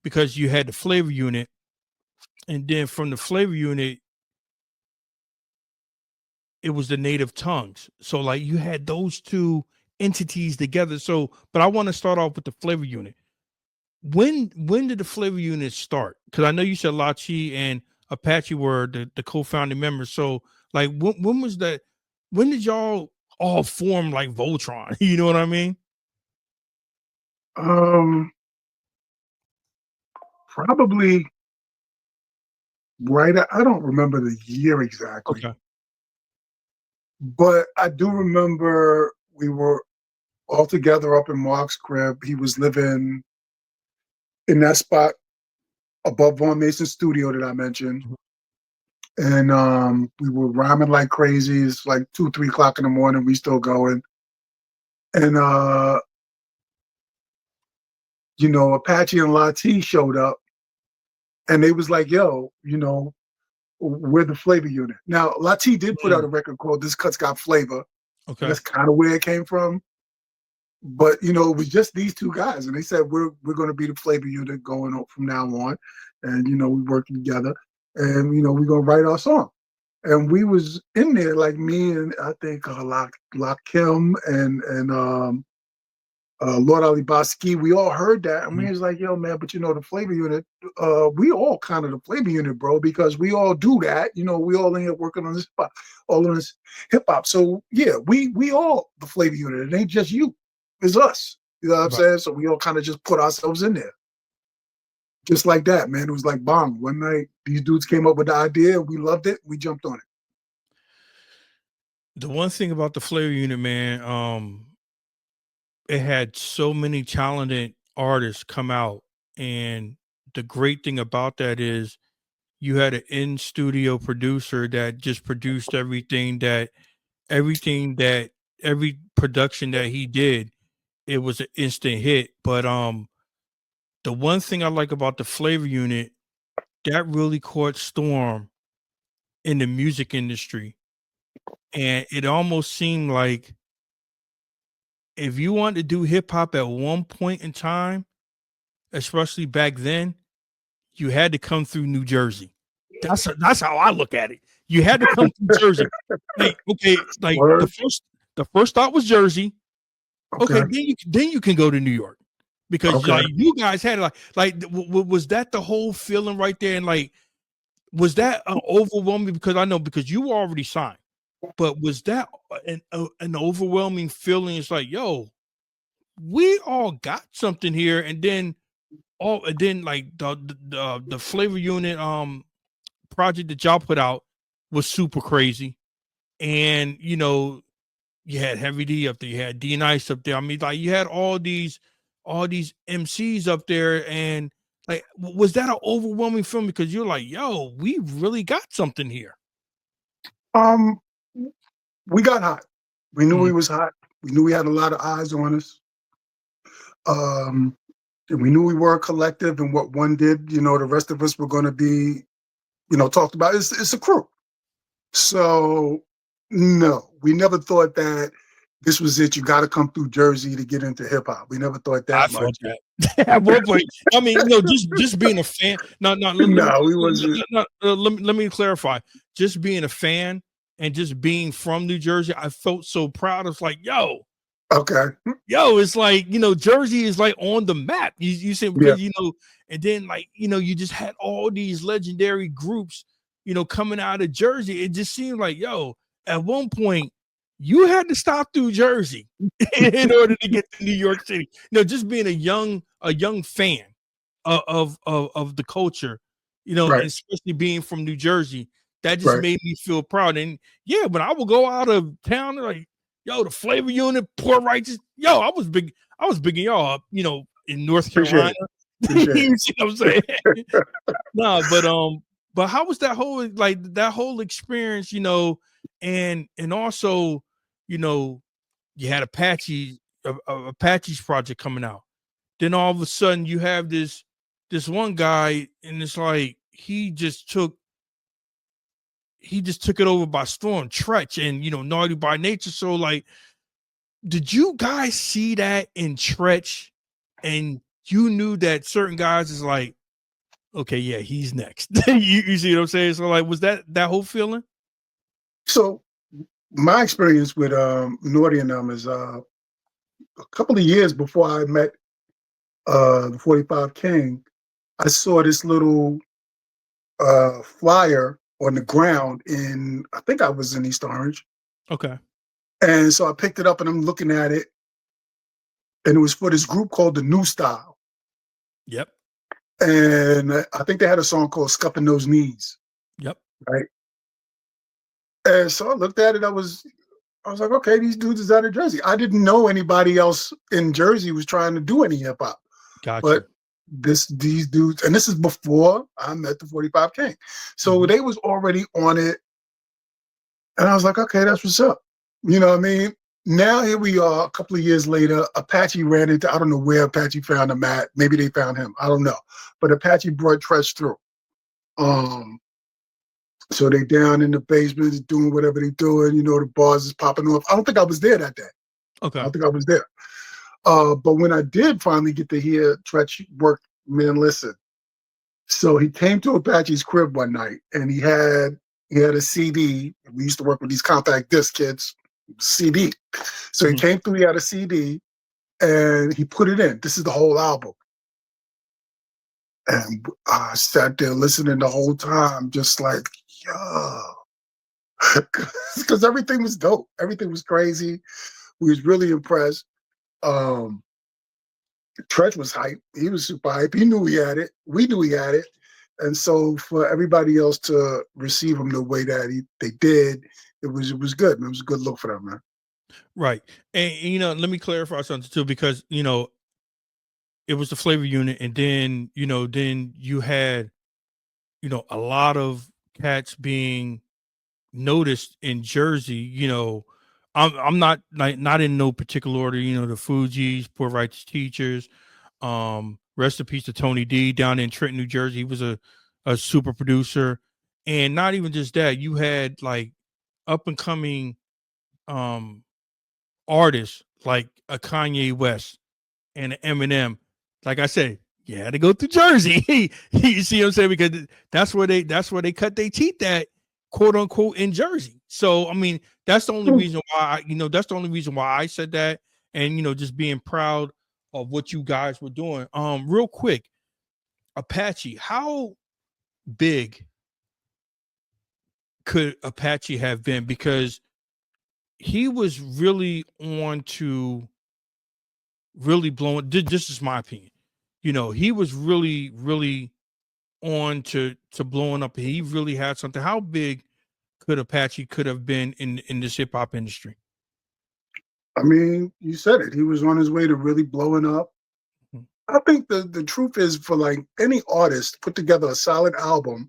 Because you had the Flavor Unit, and then from the Flavor Unit, it was the Native Tongues. So like you had those two entities together. So, but I want to start off with the Flavor Unit. When did the Flavor Unit start? Because I know you said Lachi and Apache were the co-founding members. So like when was that? When did y'all all form like Voltron? You know what I mean? Um, Probably right. I don't remember the year exactly, Okay. but I do remember we were all together up in Mark's crib. He was living in that spot above Von Mason's studio that I mentioned. Mhm. And we were rhyming like crazy. It's like 2, 3 o'clock in the morning. We still going. And Apache and Lati showed up, and they was like, "Yo, we're the Flavor Unit." Now, Lati did put out Mm, a record called "This Cut's Got Flavor," and okay. that's kind of where it came from. But it was just these two guys, and they said we're going to be the Flavor Unit going on from now on, and we working together, and we're gonna write our song. And we was in there like me and I think Lakim and Lord Ali Baski. We all heard that, and we Mhm. was like, "Yo, man!" But the Flavor Unit, we all kind of the Flavor Unit, bro, because we all do that. We all in here working on this spot, all on this hip hop. So yeah, we all the Flavor Unit. It ain't just you, it's us. You know what I'm Right. saying? So we all kind of just put ourselves in there, just like that, man. It was like bong. One night, these dudes came up with the idea. We loved it. We jumped on it. The one thing about the Flavor Unit, man, it had so many talented artists come out, and the great thing about that is you had an in studio producer that just produced everything that every production that he did, it was an instant hit. But the one thing I like about the Flavor Unit, that really caught storm in the music industry, and it almost seemed like if you want to do hip hop at one point in time, especially back then, you had to come through New Jersey. That's how I look at it. You had to come through Jersey. Like, okay, like Word. the first stop was Jersey. Okay, Okay. then you can go to New York because Okay. like you guys had was that the whole feeling right there? And like, was that overwhelming? Because I know because you were already signed, but was that an overwhelming feeling? It's like, yo, we all got something here, and then like the flavor unit project that y'all put out was super crazy, and you had Heavy D up there, you had D Nice up there. I mean, like you had all these MCs up there, and like, was that an overwhelming film? Because you're like, yo, we really got something here. Um, we got hot. We knew we Mhm. was hot. We knew we had a lot of eyes on us. And we knew we were a collective, and what one did, the rest of us were going to be, talked about. It's a crew. So no, we never thought that this was it. You got to come through Jersey to get into hip hop. We never thought I that thought much. that at one point. I mean, just being a fan. No, no. No, we wasn't. Let me clarify. Just being a fan and just being from New Jersey, I felt so proud. It's like, Okay. it's like Jersey is like on the map. You said Yeah. because and then like you just had all these legendary groups, coming out of Jersey. It just seemed like at one point you had to stop through Jersey in order to get to New York City. Just being a young fan of the culture, Right. especially being from New Jersey, that just Right. made me feel proud. And yeah, when I would go out of town, like the flavor unit, poor righteous. I was bigging y'all up, in North Appreciate Carolina. it. Appreciate You see what I'm saying? No, but how was that whole experience, and also, you know, you had Apache's project coming out. Then all of a sudden you have this one guy, and it's like he just took it over by storm, Tretch, and Naughty by Nature. So like, did you guys see that in Tretch, and you knew that certain guys is like, okay, yeah, he's next. You see what I'm saying? So like, was that whole feeling? So my experience with Naughty and them is a couple of years before I met the 45 King. I saw this little flyer on the ground I think I was in East Orange. Okay. And so I picked it up and I'm looking at it, and it was for this group called the New Style. Yep. And I think they had a song called Scuffing Those Knees, Yep. right? And so I looked at it, I was like, okay, these dudes is out of Jersey. I didn't know anybody else in Jersey was trying to do any hip hop. Got But you. these dudes, and this is before I met the 45 King. So Mhm. they was already on it. And I was like, okay, that's what's up. You know what I mean? Now here we are a couple of years later. Apache ran into, I don't know where Apache found him at. Maybe they found him. I don't know. But Apache brought Tresh through. Um, so they down in the basement doing whatever they doing, the bars is popping off. I don't think I was there that day. I Okay. don't think I was there. But when I did finally get to hear Tresh work, man, listen. So he came to Apache's crib one night, and he had a CD. We used to work with these compact disc kids, CD. So he Mhm. came through. He had a CD, and he put it in. This is the whole album, and I sat there listening the whole time, just like, yo, because everything was dope. Everything was crazy. We was really impressed. Um, Treach was hype. He was super hype. He knew he had it. We knew he had it. And so for everybody else to receive him the way that they did, it was good. Man. It was a good look for them, man. Right. And let me clarify something too, because it was the flavor unit, and then you had a lot of cats being noticed in Jersey. I'm not in no particular order. The Fugees, Poor Righteous Teachers. Rest in peace to Tony D down in Trenton, New Jersey. He was a super producer, and not even just that. You had like up and coming um artists like a Kanye West and an Eminem, like I said, you had to go through Jersey. You see what I'm saying? Because that's where they cut their teeth at, quote unquote, in Jersey. So I mean, that's the only reason why that's the only reason why I said that, and just being proud of what you guys were doing. Real quick, Apache, how big could Apache have been? Because he was really on to really blowing. This is my opinion. He was really, really on to blowing up. He really had something. How big could Apache could have been in this hip hop industry? I mean, you said it. He was on his way to really blowing up. Mhm. I think the truth is, for like any artist, put together a solid album,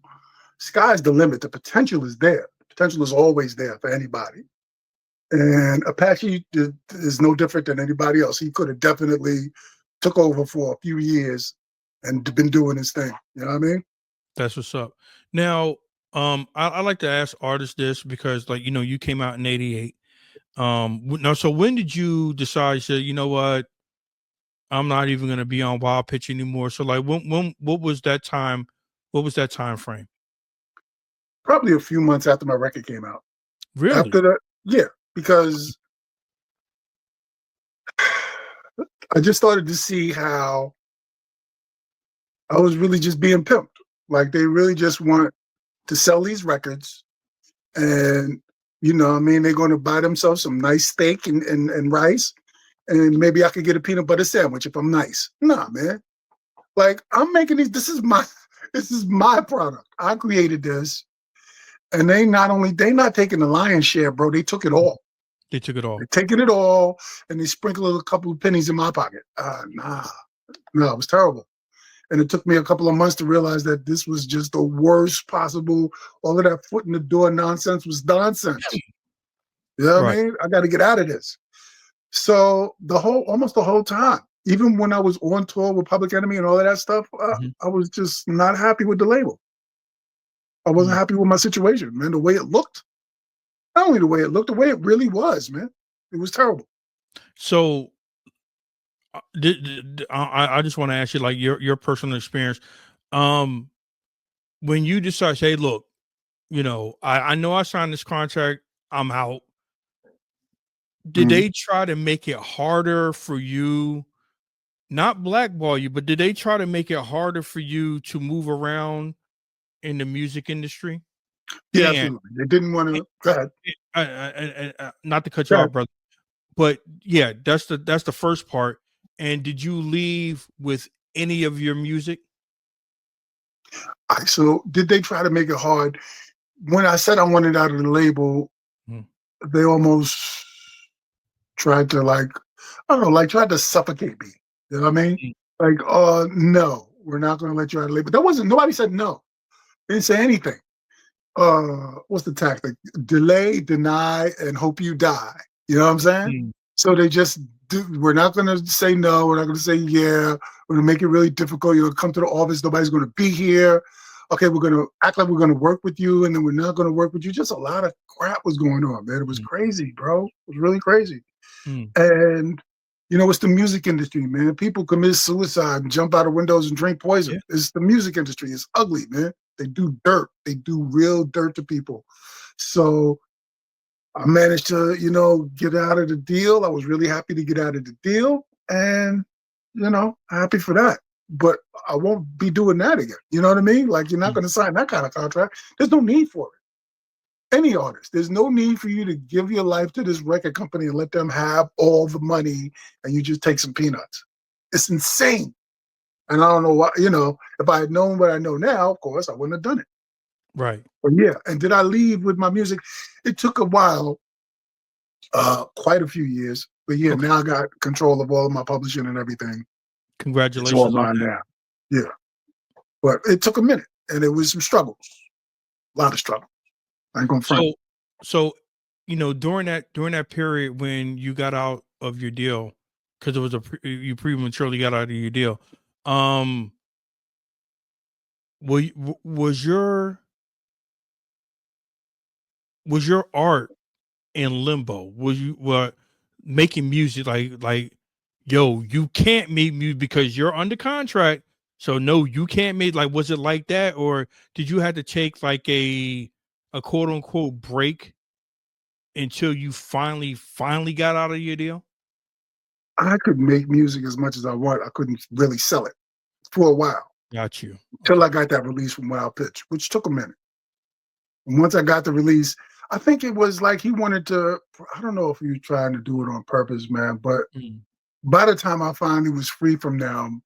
sky's the limit. The potential is there. The potential is always there for anybody. And Apache is no different than anybody else. He could have definitely took over for a few years and been doing his thing. You know what I mean? That's what's up. Now, I like to ask artists this because, like, you came out in '88. Now, so when did you decide? To, you know what? I'm not even going to be on Wild Pitch anymore. So, like, what was that time? What was that time frame? Probably a few months after my record came out. Really? After that, yeah, because I just started to see how I was really just being pimped. Like they really just want to sell these records, and I mean, they're going to buy themselves some nice steak and rice, and maybe I could get a peanut butter sandwich if I'm nice. Nah, man. Like I'm making these. This is my product. I created this, and they not taking the lion's share, bro. They took it all. They took it all. They're taking it all, and they sprinkle a couple of pennies in my pocket. Nah, no, it was terrible. And it took me a couple of months to realize that this was just the worst possible. All of that foot in the door nonsense was nonsense. You know what I Right. mean? I got to get out of this. So almost the whole time, even when I was on tour with Public Enemy and all of that stuff, Mhm. I was just not happy with the label. I wasn't Mm. happy with my situation, man. The way it looked, not only the way it looked, the way it really was, man. It was terrible. So, I just want to ask you, like, your personal experience. Um, when you decide, hey, look, I know I signed this contract. I'm out. Did Mhm. they try to make it harder for you? Not blackball you, but did they try to make it harder for you to move around in the music industry? Yeah, And, absolutely. They didn't want to. Go ahead. not to cut Go you ahead. off, brother, but yeah, that's the first part. And did you leave with any of your music? All right, so did they try to make it hard? When I said I wanted out of the label, Mhm. they almost tried to I don't know, tried to suffocate me. You know what I mean? Mm. Like, no, we're not going to let you out of the label. That wasn't. Nobody said no. They didn't say anything. What's the tactic? Delay, deny, and hope you die. You know what I'm saying? Mm. So they just we're not going to say no. We're not going to say yeah. We're going to make it really difficult. You're going to come to the office. Nobody's going to be here. Okay, we're going to act like we're going to work with you, and then we're not going to work with you. Just a lot of crap was going on, man. It was Mm. crazy, bro. It was really crazy. Mm. And it's the music industry, man. People commit suicide and jump out of windows and drink poison. Yeah. It's the music industry. It's ugly, man. They do dirt. They do real dirt to people. So I managed to, get out of the deal. I was really happy to get out of the deal, and happy for that. But I won't be doing that again. You know what I mean? Like you're not Mm. going to sign that kind of contract. There's no need for it. Any artist, there's no need for you to give your life to this record company and let them have all the money and you just take some peanuts. It's insane. And I don't know why, if I had known what I know now, of course, I wouldn't have done it. Right. But yeah, and did I leave with my music? It took a while, quite a few years. But yeah, Okay. now I got control of all of my publishing and everything. It's all Congratulations on mine that. now. Yeah. But it took a minute and it was some struggles, a lot of struggle. I ain't gonna front. So, during that period when you got out of your deal, because it was you prematurely got out of your deal. Um, was your art in limbo? Was you what? making music? Like, yo, you can't make music because you're under contract. So no, you can't make. Like, was it like that, or did you have to take like a quote unquote break until you finally got out of your deal? I could make music as much as I want. I couldn't really sell it for a while Got you. till Okay. I got that release from Wild Pitch, which took a minute. And once I got the release, I think it was like he wanted to. I don't know if he was trying to do it on purpose, man. But Mm. by the time I finally was free from them,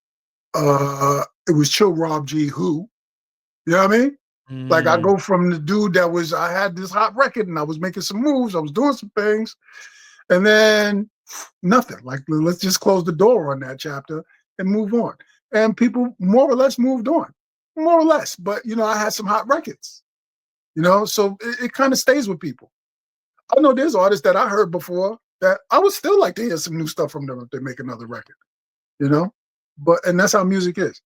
it was Chill Rob G. Who, you know what I mean? Like I Mm. go from the dude that was I had this hot record and I was making some moves, I was doing some things, and then nothing. Like let's just close the door on that chapter and move on. And people more or less moved on, more or less. But I had some hot records, so it kind of stays with people. I know there's artists that I heard before that I would still like to hear some new stuff from them if they make another record, you know. And that's how music is.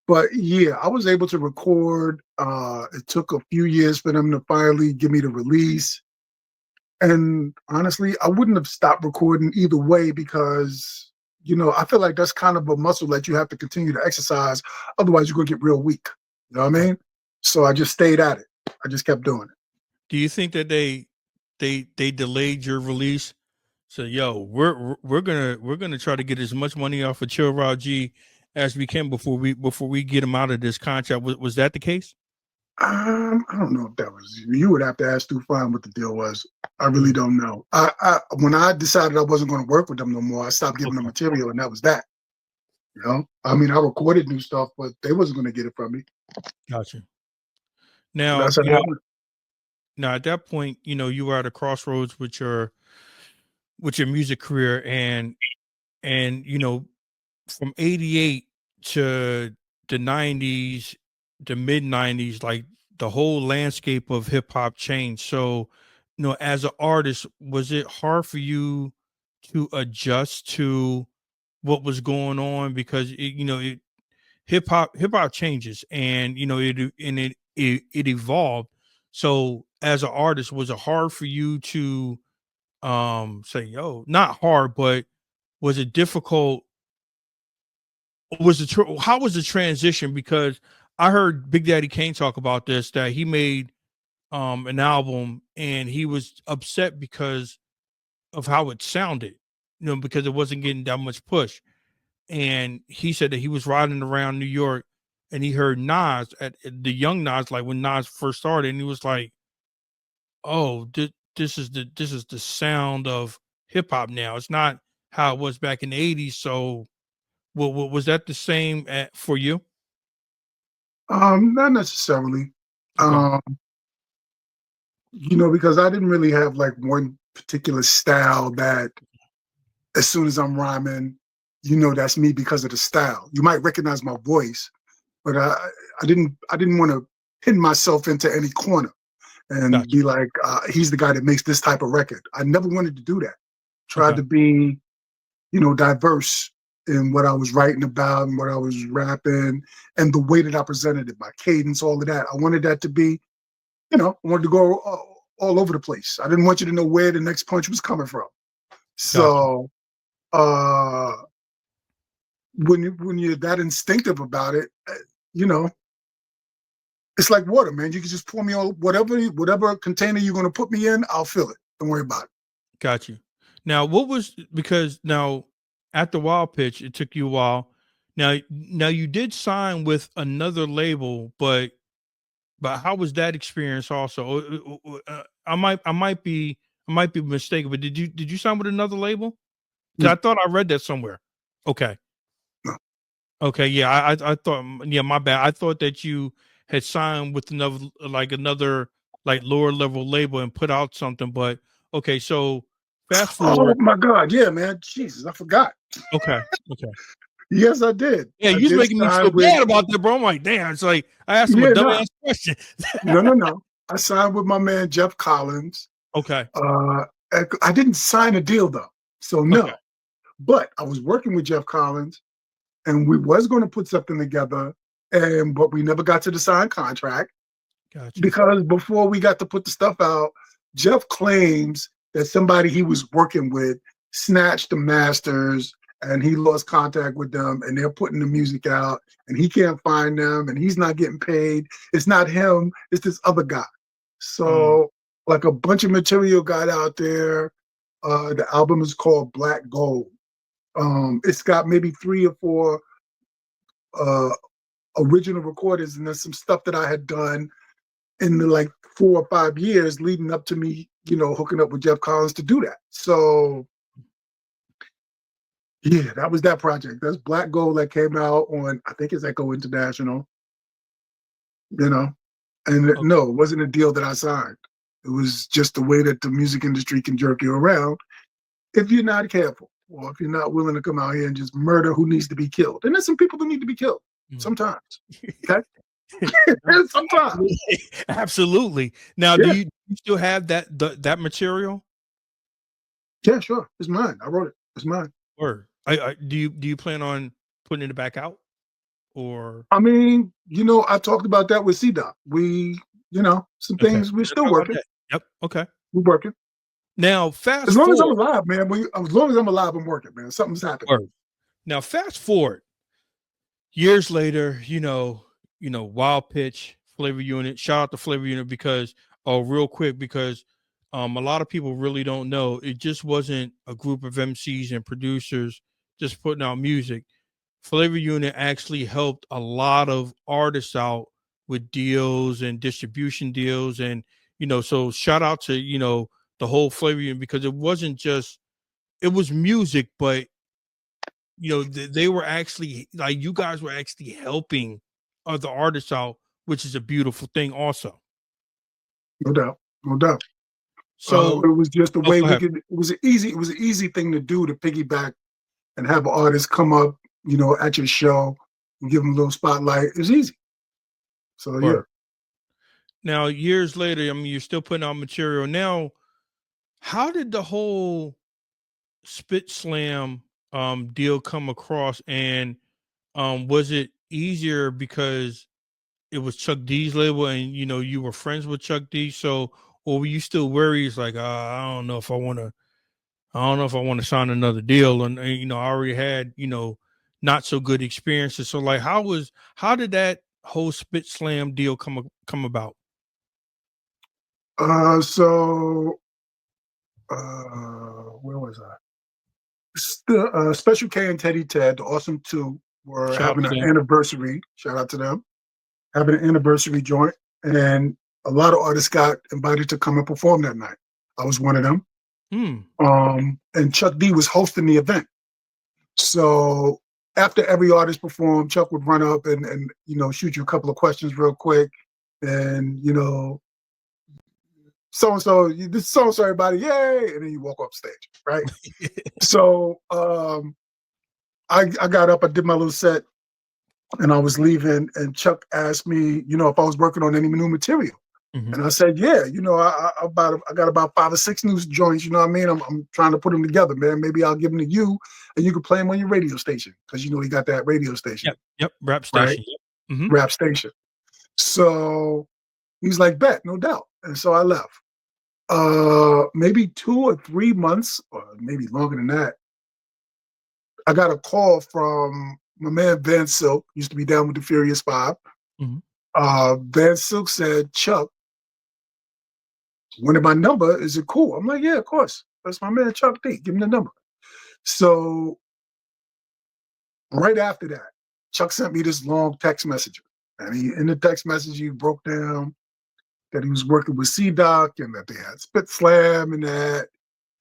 But yeah, I was able to record. It took a few years for them to finally give me the release. And honestly, I wouldn't have stopped recording either way because, I feel like that's kind of a muscle that you have to continue to exercise. Otherwise, you're going to get real weak. You know what I Right. mean? So I just stayed at it. I just kept doing it. Do you think that they delayed your release? So yo, we're gonna try to get as much money off of Chill Rod G as we can before we get him out of this contract. Was that the case? I don't know if that was you. Would have to ask Stufan what the deal was. I really Mm, don't know. When I decided I wasn't going to work with them no more, I stopped giving them okay, material, and that was that. I mean, I recorded new stuff, but they wasn't going to get it from me. gotcha. So Now, that's how that went. now at that point, you were at a crossroads with your music career, and from '88 to the '90s, the mid '90s, like the whole landscape of hip hop changed. So, as an artist, was it hard for you to adjust to what was going on? Because hip hop changes, and it evolved. So, as an artist, was it hard for you to say, "Yo," not hard, but was it difficult? How was the transition? Because I heard Big Daddy Kane talk about this, that he made an album and he was upset because of how it sounded, because it wasn't getting that much push. And he said that he was riding around New York and he heard Nas at the young Nas, like when Nas first started, and he was like, "Oh, this is the sound of hip hop now. It's not how it was back in the '80s." So, was that the same for you? Not necessarily. Okay. Um, because I didn't really have like one particular style that as soon as I'm rhyming, that's me because of the style. You might recognize my voice, but I didn't want to pin myself into any corner and Gotcha. be like, he's the guy that makes this type of record. I never wanted to do that. Tried Okay. to be, diverse in what I was writing about and what I was rapping and the way that I presented it, my cadence, all of that. I wanted that to be, I wanted to go all over the place. I didn't want you to know where the next punch was coming from. Gotcha. So uh, when you're that instinctive about it, you know, it's like water, man. You can just pour me on whatever container you're going to put me in, I'll fill it. Don't worry about it. Got you. Now, because now at the Wild Pitch, it took you a while. Now you did sign with another label, but how was that experience? Also, I might be mistaken, but did you sign with another label? Because No, I thought I read that somewhere. Okay. no. Okay. Yeah. I thought. Yeah. My bad. I thought that you had signed with another like lower level label and put out something. But okay. So fast Oh forward. my God, yeah, man. Jesus, I forgot. Okay. Okay. Yes, I did. Yeah, I you was did making me feel sign with. bad about that, bro. I'm like, damn. It's like I asked him a Yeah, dumbass no, question. no, no, no. I signed with my man Jeff Collins. Okay. Uh, I didn't sign a deal though, so Okay. no. But I was working with Jeff Collins, and we was going to put something together, and but we never got to the signed contract Gotcha. because before we got to put the stuff out, Jeff claims that somebody he was working with snatched the masters, and he lost contact with them, and they're putting the music out, and he can't find them, and he's not getting paid. It's not him, it's this other guy. So like a bunch of material got out there. The album is called Black Gold. It's got maybe 3 or 4 original recordings, and there's some stuff that I had done in the like 4 or 5 years leading up to me, hooking up with Jeff Collins to do that. So yeah, that was that project. That's Black Gold that came out on, I think it's Echo International, And no, it wasn't a deal that I signed. It was just the way that the music industry can jerk you around if you're not careful, or if you're not willing to come out here and just murder who needs to be killed. And there's some people that need to be killed sometimes. Okay? Sometimes. Absolutely. Now, Yeah. do you still have that material? Yeah, sure. It's mine. I wrote it. It's mine. Or do you plan on putting it back out? Or I mean, I talked about that with C-Doc. We, some things we're still working. Yep. Okay. We're working. Now, fast as long forward, as I'm alive, man. As long as I'm alive, I'm working, man. Something's happening. Now, fast forward years later, Wild Pitch, Flavor Unit. Shout out to Flavor Unit because real quick, because a lot of people really don't know, it just wasn't a group of MCs and producers just putting out music. Flavor Unit actually helped a lot of artists out with deals and distribution deals. And, so shout out to, the whole Flavor Unit, because it wasn't just, it was music, but, they were actually, like, you guys were actually helping other artists out, which is a beautiful thing also. No doubt. No doubt. So it was just the way go we ahead. could, it was an easy thing to do, to piggyback and have artists come up, at your show and give them a little spotlight. It was easy. So yeah. Now, years later, I mean, you're still putting out material. Now, how did the whole Spit Slam deal come across? And was it easier because it was Chuck D's label and you were friends with Chuck D? So, or were you still worried? It's like, I don't know if I want to sign another deal. And I already had, not so good experiences. So like, how did that whole Spit Slam deal come about? Where was I? Special K and Teddy Ted, the Awesome Two, were having an anniversary. Shout out to them. Having an anniversary joint. And a lot of artists got invited to come and perform that night. I was one of them. And Chuck D was hosting the event. So after every artist performed, Chuck would run up and shoot you a couple of questions real quick. And, so-and-so, this is so-and-so, everybody, yay! And then you walk off stage, right? So I got up, I did my little set, and I was leaving, and Chuck asked me, if I was working on any new material. And I said, yeah, I got about 5 or 6 new joints, you know what I mean? I'm trying to put them together, man. Maybe I'll give them to you, and you can play them on your radio station, because he got that radio station. Yep, rap station. Right? Rap station. So he's like, bet, no doubt. And so I left. Maybe 2 or 3 months, or maybe longer than that, I got a call from my man Van Silk, used to be down with the Furious Five. Van Silk said, Chuck, wanted my number, is it cool? I'm like, yeah, of course. That's my man Chuck D. Give him the number. So right after that, Chuck sent me this long text message. And in the text message, he broke down that he was working with C-Doc and that they had Spit Slam and that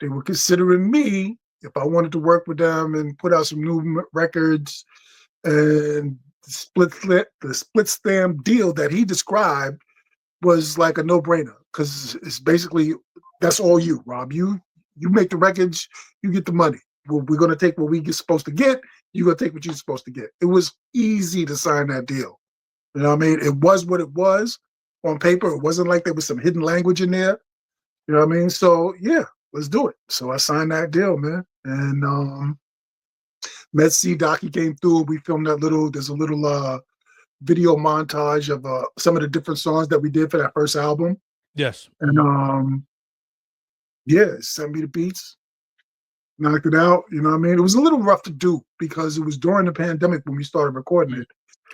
they were considering me if I wanted to work with them and put out some new records. And the Split Slam deal that he described was like a no-brainer, because it's basically, that's all you, Rob. You make the records, you get the money. We're going to take what we get supposed to get. You're going to take what you're supposed to get. It was easy to sign that deal. You know what I mean? It was what it was on paper. It wasn't like there was some hidden language in there. You know what I mean? So yeah, let's do it. So I signed that deal, man. And met C-Doc, he came through. We filmed there's a little video montage of some of the different songs that we did for that first album. Yes. And yeah, sent me the beats. knocked it out. You know what I mean? It was a little rough to do because it was during the pandemic when we started recording Mm, it.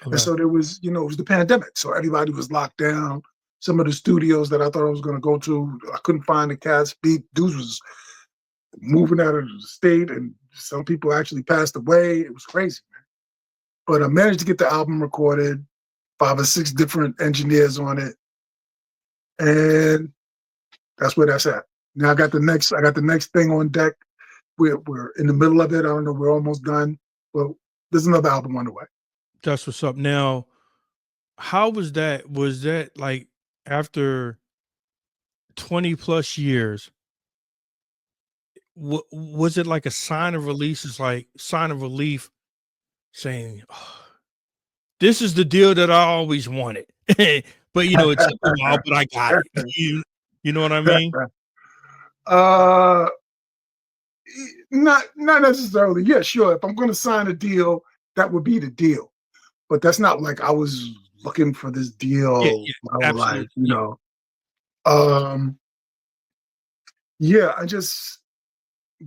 And okay. so there was, it was the pandemic. So everybody was locked down. Some of the studios that I thought I was going to go to, I couldn't find the cats. Dudes was moving out of the state, and some people actually passed away. It was crazy, man. But I managed to get the album recorded, 5 or 6 different engineers on it, and that's where that's at. Now I got the next thing on deck. We're in the middle of it. I don't know. We're almost done. Well, there's another album on the way. That's what's up. Now, how was that? Was that like after 20 plus years? Was it like a sign of release? It's like sign of relief saying, "Oh, this is the deal that I always wanted." But it took a while, but I got it. You know what I mean? uh, not necessarily. Yeah, sure. If I'm going to sign a deal, that would be the deal. But that's not like I was looking for this Yeah, deal yeah, my whole life. absolutely. Yeah, Um, yeah. I just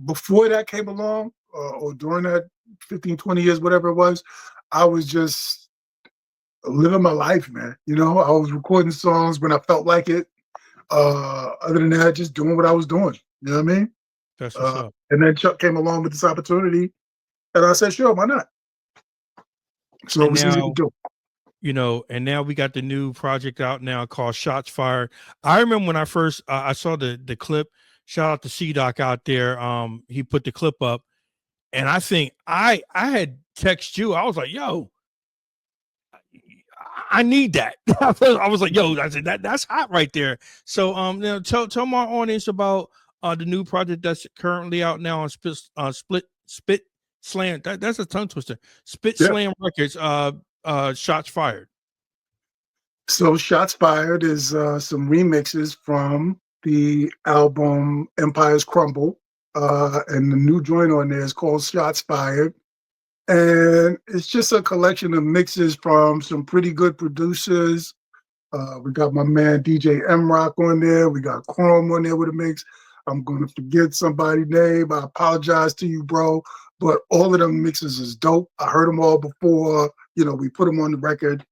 before that came along, or during that 15, 20 years, whatever it was, I was just living my life, man. I was recording songs when I felt like it. Other than that, just doing what I was doing. You know what I mean? that's what's up. And then Chuck came along with this opportunity, and I said, sure, why not? So it And was easy to now, do. and now we got the new project out now called Shots Fired. I remember when I first I saw the clip. Shout out to C Doc out there. He put the clip up, and I think I had text you. I was like, "Yo, I need that." I was like, "Yo," I said that's hot right there. So tell my audience about the new project that's currently out now on Split Slam. That's a tongue twister. Spit Yeah. Slam Records. Shots Fired. So Shots Fired is some remixes from the album Empires Crumble. And the new joint on there is called Shots Fired. And it's just a collection of mixes from some pretty good producers. We got my man DJ M Rock on there. We got Chrome on there with a mix. I'm going to forget somebody's name. I apologize to you, bro. But all of them mixes is dope. I heard them all before. We put them on the record.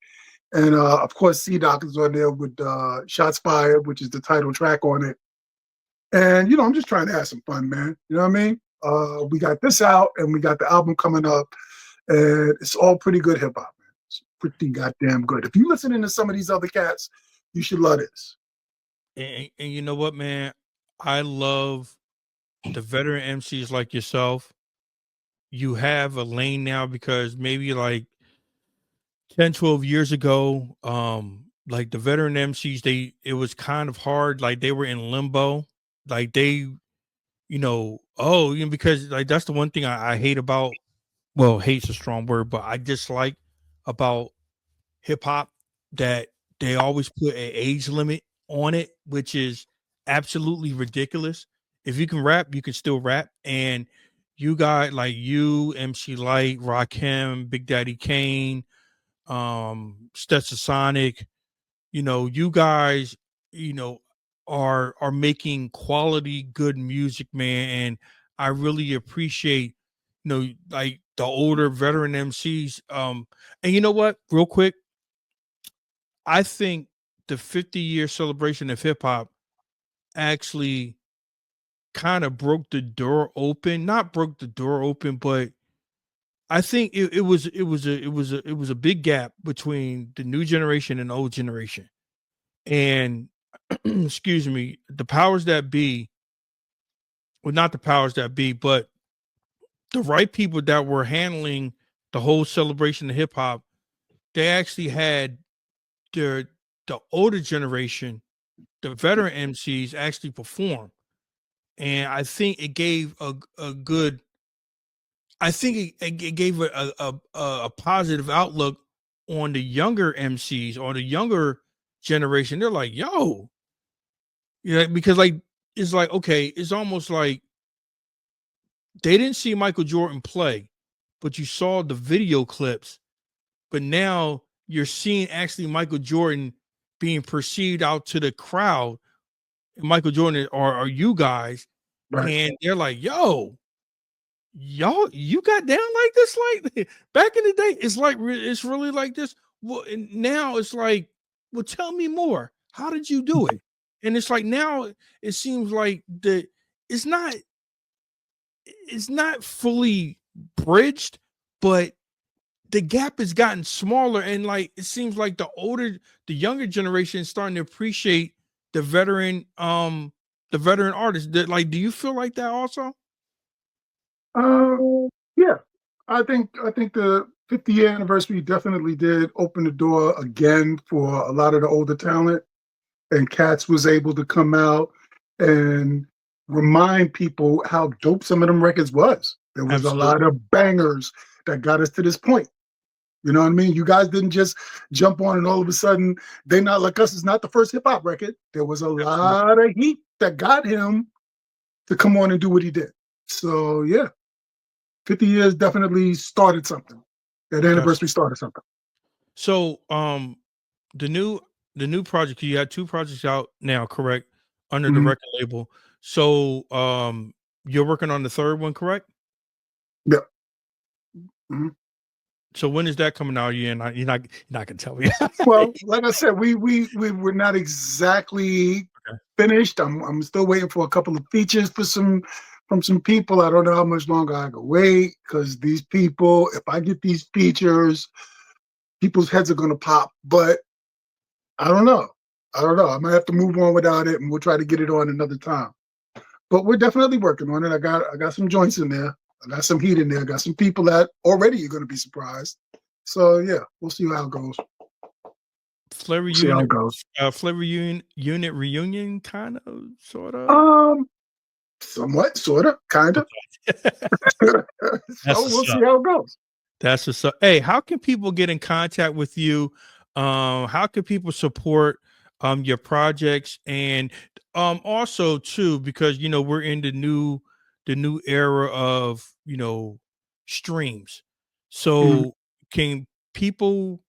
And of course, C Doc is on there with Shots Fired, which is the title track on it. And, I'm just trying to have some fun, man. You know what I mean? We got this out and we got the album coming up. And it's all pretty good hip hop, man. It's pretty goddamn good. If you listen to some of these other cats, you should love this. And you know what, man? I love the veteran MCs like yourself. You have a lane now because maybe like 10, 12 years ago, like the veteran MCs, it was kind of hard. Like they were in limbo. Like they, because like that's the one thing I hate about, well, hate's a strong word, but I dislike about hip hop that they always put an age limit on it, which is absolutely ridiculous. If you can rap, you can still rap. And you got like you, MC Light, Rakim, Big Daddy Kane, Stetson Sonic, you guys, you know, are making quality good music, man. And I really appreciate, like the older veteran MCs. And you know what, real quick, I think the 50-year celebration of hip hop actually kind of broke the door open. Not broke the door open, but I think it was a big gap between the new generation and the old generation. And excuse me, the powers that be, well, not the powers that be, but the right people that were handling the whole celebration of hip hop, they actually had their the older generation, the veteran MCs actually perform. And I think it gave a good, I think it gave a positive outlook on the younger MCs or the younger generation. They're like, yo, because like it's like, okay, it's almost like they didn't see Michael Jordan play, but you saw the video clips. But now you're seeing actually Michael Jordan being perceived out to the crowd. Michael Jordan or you guys, Right. and they're like, yo. y'all, you got down like this, like back in the day. It's like it's really like this. Well, and now it's like, well, tell me more. How did you do it? And it's like now it seems like it's not it's not fully bridged, but the gap has gotten smaller, and like it seems like the younger generation is starting to appreciate the veteran artists. That, like, do you feel like that also? Yeah, I think the 50-year anniversary definitely did open the door again for a lot of the older talent, and Cats was able to come out and remind people how dope some of them records was. There was a lot Absolutely. of bangers that got us to this point. You know what I mean? You guys didn't just jump on and all of a sudden They Not Like Us is not the first hip hop record. There was a Absolutely. lot of heat that got him to come on and do what he did. So yeah, 50 years definitely started something. That Gotcha. anniversary started something. So, the new the new project, you had two projects out now, correct? Under the Mhm. record label. So, you're working on the third one, correct? Yeah. Mhm. So when is that coming out? You're not gonna tell me. Well, like I said, we were not exactly Okay. finished. I'm still waiting for a couple of features for some from some people. I don't know how much longer I can wait because these people, if I get these features, people's heads are gonna pop. But I don't know. I don't know. I might have to move on without it, and we'll try to get it on another time. But we're definitely working on it. I got some joints in there. I got some heat in there. I got some people that already you're gonna be surprised. So yeah, we'll see how it goes. Flavor See how unit, it goes. Flavor unit reunion, kind of, sort of. Um, Somewhat, sorta, kinda. Okay. That's So the we'll stuff. see how it goes. That's the stuff. Hey, how can people get in contact with you? How can people support your projects, and also too, because we're in the new era of streams. Mhm. So can people,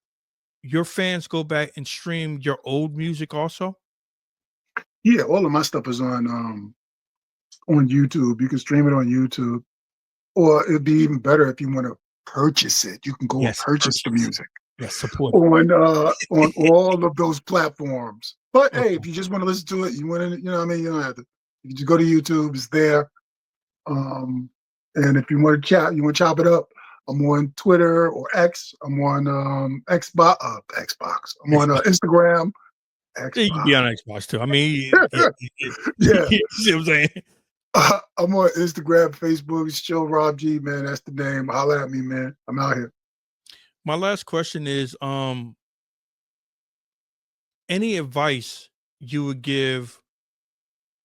your fans, go back and stream your old music also? Yeah, all of my stuff is on YouTube. You can stream it on YouTube, or it'd be even better if you want to purchase it. You can go and Yes, purchase the purchase. music Yes, support it. on all of those platforms. But hey, Okay. if you just want to listen to it, you want to, you know what I mean, you don't have to. You can just go to YouTube, it's there. Um, and if you want to chat, you want to chop it up, I'm on Twitter or X. I'm on Xbox. I'm on Xbox. Instagram, You can Xbox. be on Xbox too. I mean, yeah, Yeah. you see what I'm saying? I'm on Instagram, Facebook. It's Chill Rob G, man. That's the name. Holla at me, man. I'm out here. My last question is, any advice you would give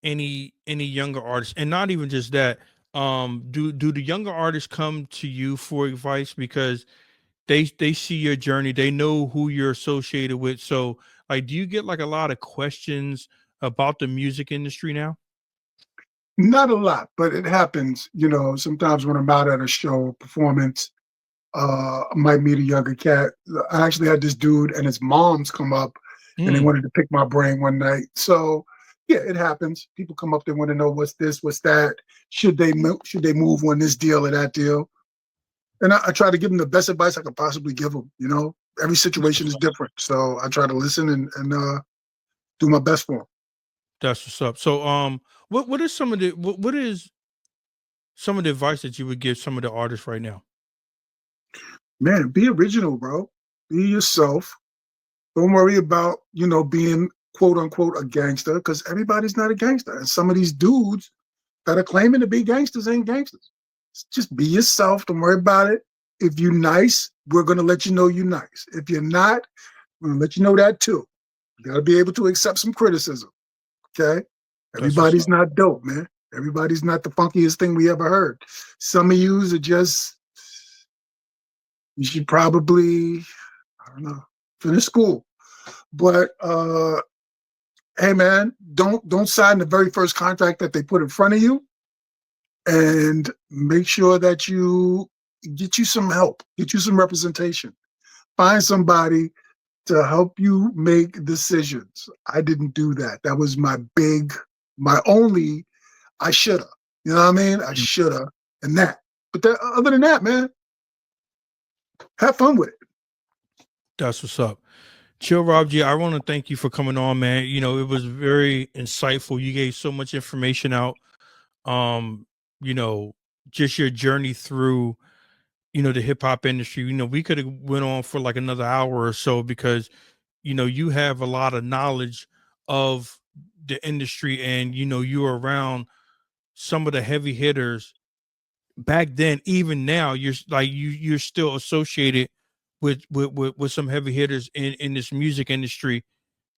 any younger artists, and not even just that, do the younger artists come to you for advice because they see your journey, they know who you're associated with? So, like, do you get like a lot of questions about the music industry now? Not a lot, but it happens. Sometimes when I'm out at a show performance, I might meet a younger cat. I actually had this dude and his moms come up, and they Mm, wanted to pick my brain one night. So yeah, it happens. People come up, they want to know what's this, what's that. Should they move on this deal or that deal? And I try to give them the best advice I could possibly give them. Every that's situation what's is up. different, so I try to listen and do my best for them. That's what's up. So, what is some of the what is some of the advice that you would give some of the artists right now? Man, be original, bro. Be yourself. Don't worry about, being quote unquote a gangster, because everybody's not a gangster. And some of these dudes that are claiming to be gangsters ain't gangsters. Just be yourself. Don't worry about it. If you're nice, we're gonna let you know you're nice. If you're not, we're gonna let you know that too. You gotta be able to accept some criticism. Okay? That's what's Everybody's up. not dope, man. Everybody's not the funkiest thing we ever heard. Some of yous are just, you should probably, I don't know, finish school. But hey man, don't sign the very first contract that they put in front of you, and make sure that you get you some help, get you some representation. Find somebody to help you make decisions. I didn't do that. That was my only, I shoulda. You know what I mean? I Mm. shoulda, and that. But other than that, man, have fun with it. That's what's up. Chill Rob G, I want to thank you for coming on, man. You know, it was very insightful. You gave so much information out. Um, you know, just your journey through, the hip hop industry. You know, we could have went on for like another hour or so because, you have a lot of knowledge of the industry and you're around some of the heavy hitters back then. Even now you're like you're still associated with some heavy hitters in this music industry.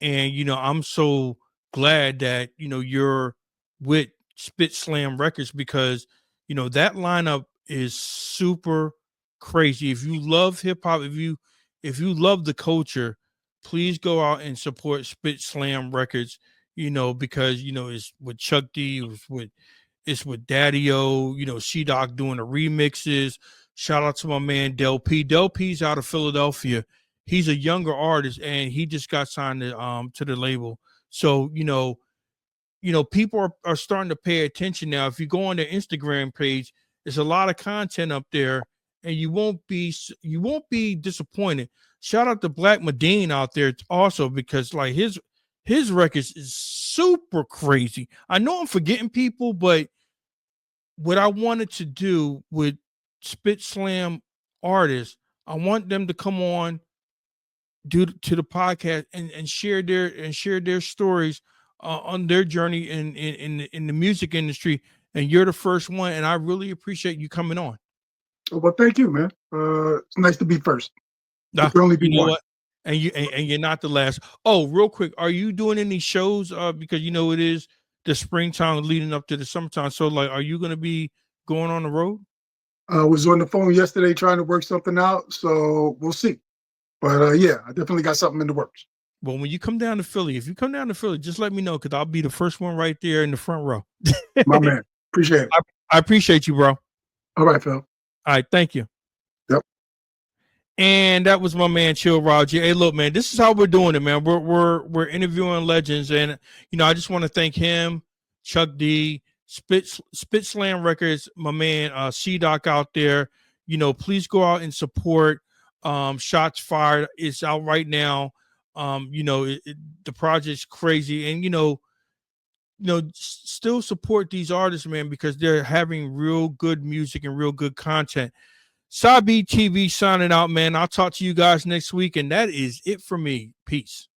And I'm so glad that you're with Spit Slam Records because that lineup is super crazy. If you love hip hop, if you love the culture, please go out and support Spit Slam Records. Because it's with Chuck D, it's with Daddy O, C-Doc doing the remixes. Shout out to my man Del P. Del P's out of Philadelphia. He's a younger artist and he just got signed to the label. So, people are starting to pay attention now. If you go on their Instagram page, there's a lot of content up there and you won't be disappointed. Shout out to Black Medine out there also because like his records is super crazy. I know I'm forgetting people, but what I wanted to do with Spit Slam artists, I want them to come on to the podcast and share their stories on their journey in the music industry. And you're the first one, and I really appreciate you coming on. Well, thank you, man. It's nice to be first. Nah, There can only be you know one. what? And you're not the last. Oh, real quick, are you doing any shows? Because it is the springtime leading up to the summertime. So, like, are you going to be going on the road? I was on the phone yesterday trying to work something out, so we'll see. But yeah, I definitely got something in the works. Well, when you come down to Philly, if you come down to Philly, just let me know because I'll be the first one right there in the front row. My man, appreciate it. I appreciate you, bro. All right, Phil. All right, thank you. Yep. And that was my man, Chill Roger. Hey, look, man, this is how we're doing it, man. We're interviewing legends, and I just want to thank him, Chuck D, Spit Slam Records, my man, C-Doc out there. Please go out and support. Shots Fired is out right now. The project's crazy, and still support these artists, man, because they're having real good music and real good content. SPITSLAM TV signing out, man. I'll talk to you guys next week, and that is it for me. Peace.